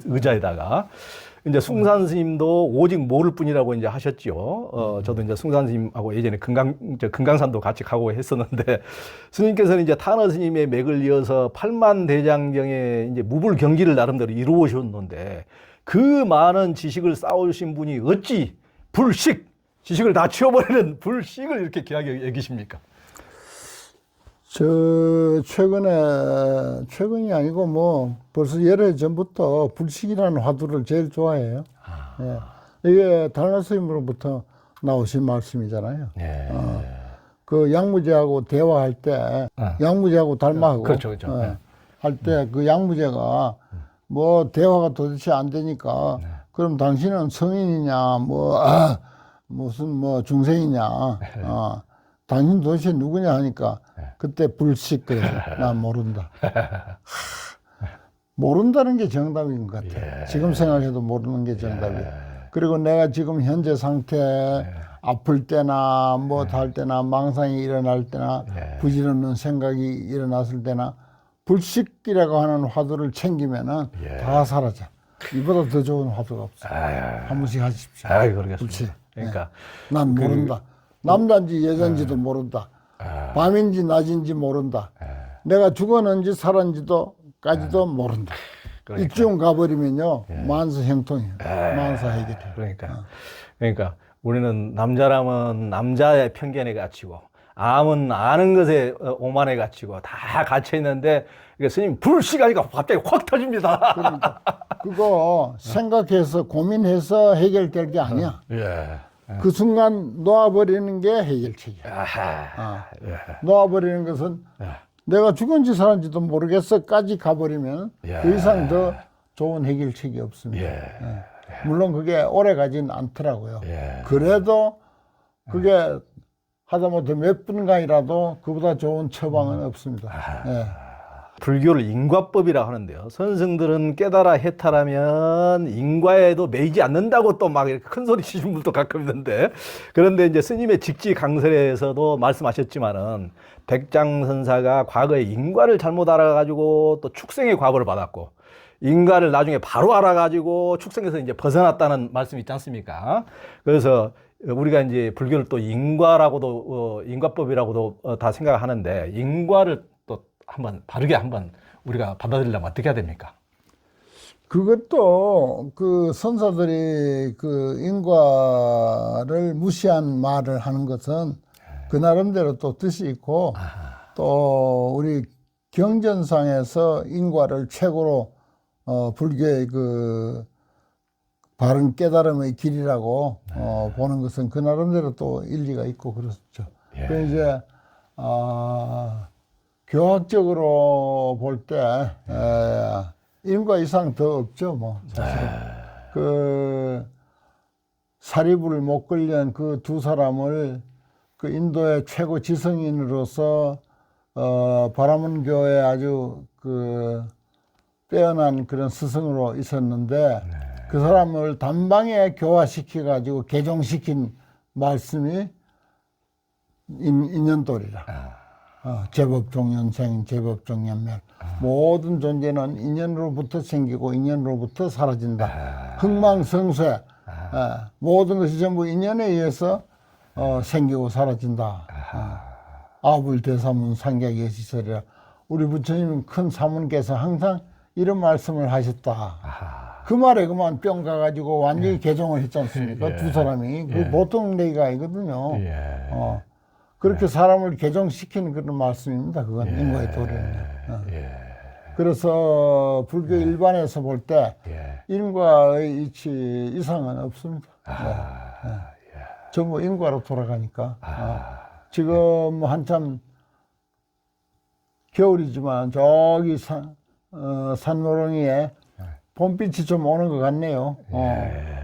의자에다가. 이제 숭산 스님도 오직 모를 뿐이라고 이제 하셨죠. 저도 이제 숭산 스님하고 예전에 금강산도 같이 가고 했었는데, 스님께서는 이제 탄어 스님의 맥을 이어서 8만 대장경에 이제 무불 경기를 나름대로 이루어오셨는데, 그 많은 지식을 쌓으신 분이 어찌 불식, 지식을 다 치워버리는 불식을 이렇게 귀하게 여기십니까? 최근이 아니고 뭐 벌써 여러 해 전부터 불식이라는 화두를 제일 좋아해요. 예. 이게 달라 스님으로부터 나오신 말씀이잖아요. 예. 그 양무제하고 대화할 때, 양무제하고 달마하고 그렇죠, 그렇죠. 예. 할 때 그 양무제가 뭐 대화가 도대체 안 되니까 그럼 당신은 성인이냐 무슨 뭐 중생이냐 당신 도대체 누구냐 하니까 그때 불식 그래서 난 모른다. 모른다는 게 정답인 것 같아. 지금 생각해도 모르는 게 정답이야. 그리고 내가 지금 현재 상태 아플 때나 뭐 달 때나 망상이 일어날 때나 부질없는 생각이 일어났을 때나 불식이라고 하는 화두를 챙기면은 다 사라져. 이보다 더 좋은 화두가 없어. 한 번씩 하십시오. 그러겠습니다. 불식. 그러니까 난 모른다. 남자인지 여자인지도 모른다. 밤인지 낮인지 모른다. 내가 죽었는지 살았는지도까지도 모른다. 그러니까. 이쯤 가버리면요 만사 형통이에요. 만사 해결이에요. 그러니까 우리는 남자라면 남자의 편견에 갇히고, 암은 아는 것에 오만에 갇히고 다 갇혀 있는데, 스님 불씨가니까 갑자기 확 터집니다. 그러니까 그거 생각해서 고민해서 해결될 게 아니야. 그 순간 놓아버리는 게 해결책이야. 놓아버리는 것은 내가 죽은지 살았는지도 모르겠어까지 가버리면 그 이상 더 좋은 해결책이 없습니다. 물론 그게 오래 가진 않더라고요. 그래도 그게 하다못해 몇 분간이라도 그보다 좋은 처방은 없습니다. 불교를 인과법이라고 하는데요. 선생들은 깨달아 해탈하면 인과에도 매이지 않는다고 또 막 큰 소리 치시는 분도 가끔 있는데, 그런데 이제 스님의 직지강설에서도 말씀하셨지만은 백장선사가 과거에 인과를 잘못 알아가지고 또 축생의 과보를 받았고, 인과를 나중에 바로 알아가지고 축생에서 이제 벗어났다는 말씀이 있지 않습니까? 그래서 우리가 이제 불교를 또 인과라고도 인과법이라고도 다 생각하는데, 인과를 또 한번 바르게 한번 우리가 받아들이려면 어떻게 해야 됩니까? 그것도 그 선사들이 그 인과를 무시한 말을 하는 것은 그 나름대로 또 뜻이 있고, 또 우리 경전상에서 인과를 최고로 불교의 그 바른 깨달음의 길이라고 보는 것은 그 나름대로 또 일리가 있고 그렇죠. 그 이제 교학적으로 볼 때 인과 이상 더 없죠, 뭐 사실은. 그 사리불 목걸련 그 두 사람을 그 인도의 최고 지성인으로서 바라문교의 아주 그 빼어난 그런 스승으로 있었는데, 그 사람을 단방에 교화시켜 가지고 개종시킨 말씀이 인연돌이라. 제법종연생, 제법종연멸. 모든 존재는 인연으로부터 생기고 인연으로부터 사라진다. 흥망성쇠. 모든 것이 전부 인연에 의해서 생기고 사라진다. 아불대사문 상객예시설이라. 우리 부처님은 큰 사문께서 항상 이런 말씀을 하셨다. 그 말에 그만 뿅 가가지고 완전히 개종을 했지 않습니까? 두 사람이. 그 보통 얘기가 아니거든요. 그렇게 사람을 개종시키는 그런 말씀입니다. 그건 인과의 도리는. 그래서 불교 일반에서 볼 때 인과의 이치 이상은 없습니다. 전부 인과로 돌아가니까. 지금 한참 겨울이지만 저기 산모렁이에 봄빛이 좀 오는 것 같네요.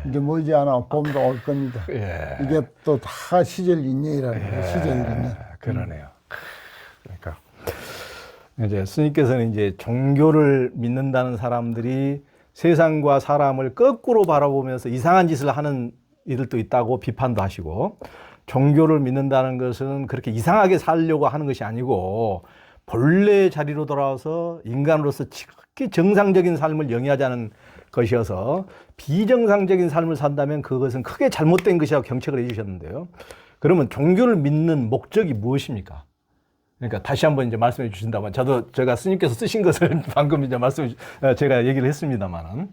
이제 머지않아 봄도 올 겁니다. 이게 또 다 시절 인연이라는 거예요. 시절 인연. 그러네요. 그러니까 이제 스님께서는 이제 종교를 믿는다는 사람들이 세상과 사람을 거꾸로 바라보면서 이상한 짓을 하는 이들도 있다고 비판도 하시고, 종교를 믿는다는 것은 그렇게 이상하게 살려고 하는 것이 아니고 본래의 자리로 돌아와서 인간으로서 지극히 정상적인 삶을 영위하자는 것이어서, 비정상적인 삶을 산다면 그것은 크게 잘못된 것이라고 경책을 해주셨는데요. 그러면 종교를 믿는 목적이 무엇입니까? 그러니까 다시 한번 이제 말씀해 주신다면, 제가 스님께서 쓰신 것을 방금 이제 제가 얘기를 했습니다만은,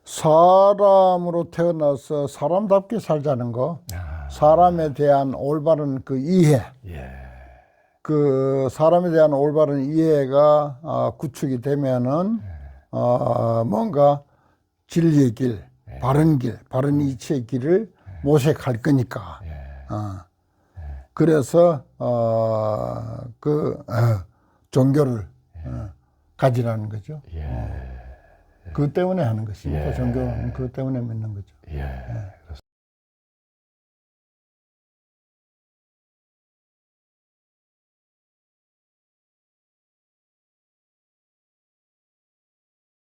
사람으로 태어나서 사람답게 살자는 거, 사람에 대한 올바른 그 이해, 예, 그 사람에 대한 올바른 이해가 구축이 되면은 뭔가 진리의 길, 바른 길, 바른 이치의 길을 모색할 거니까. 그래서 종교를 가지라는 거죠. 그 때문에 하는 것입니다. 종교는 그 때문에 믿는 거죠. 예.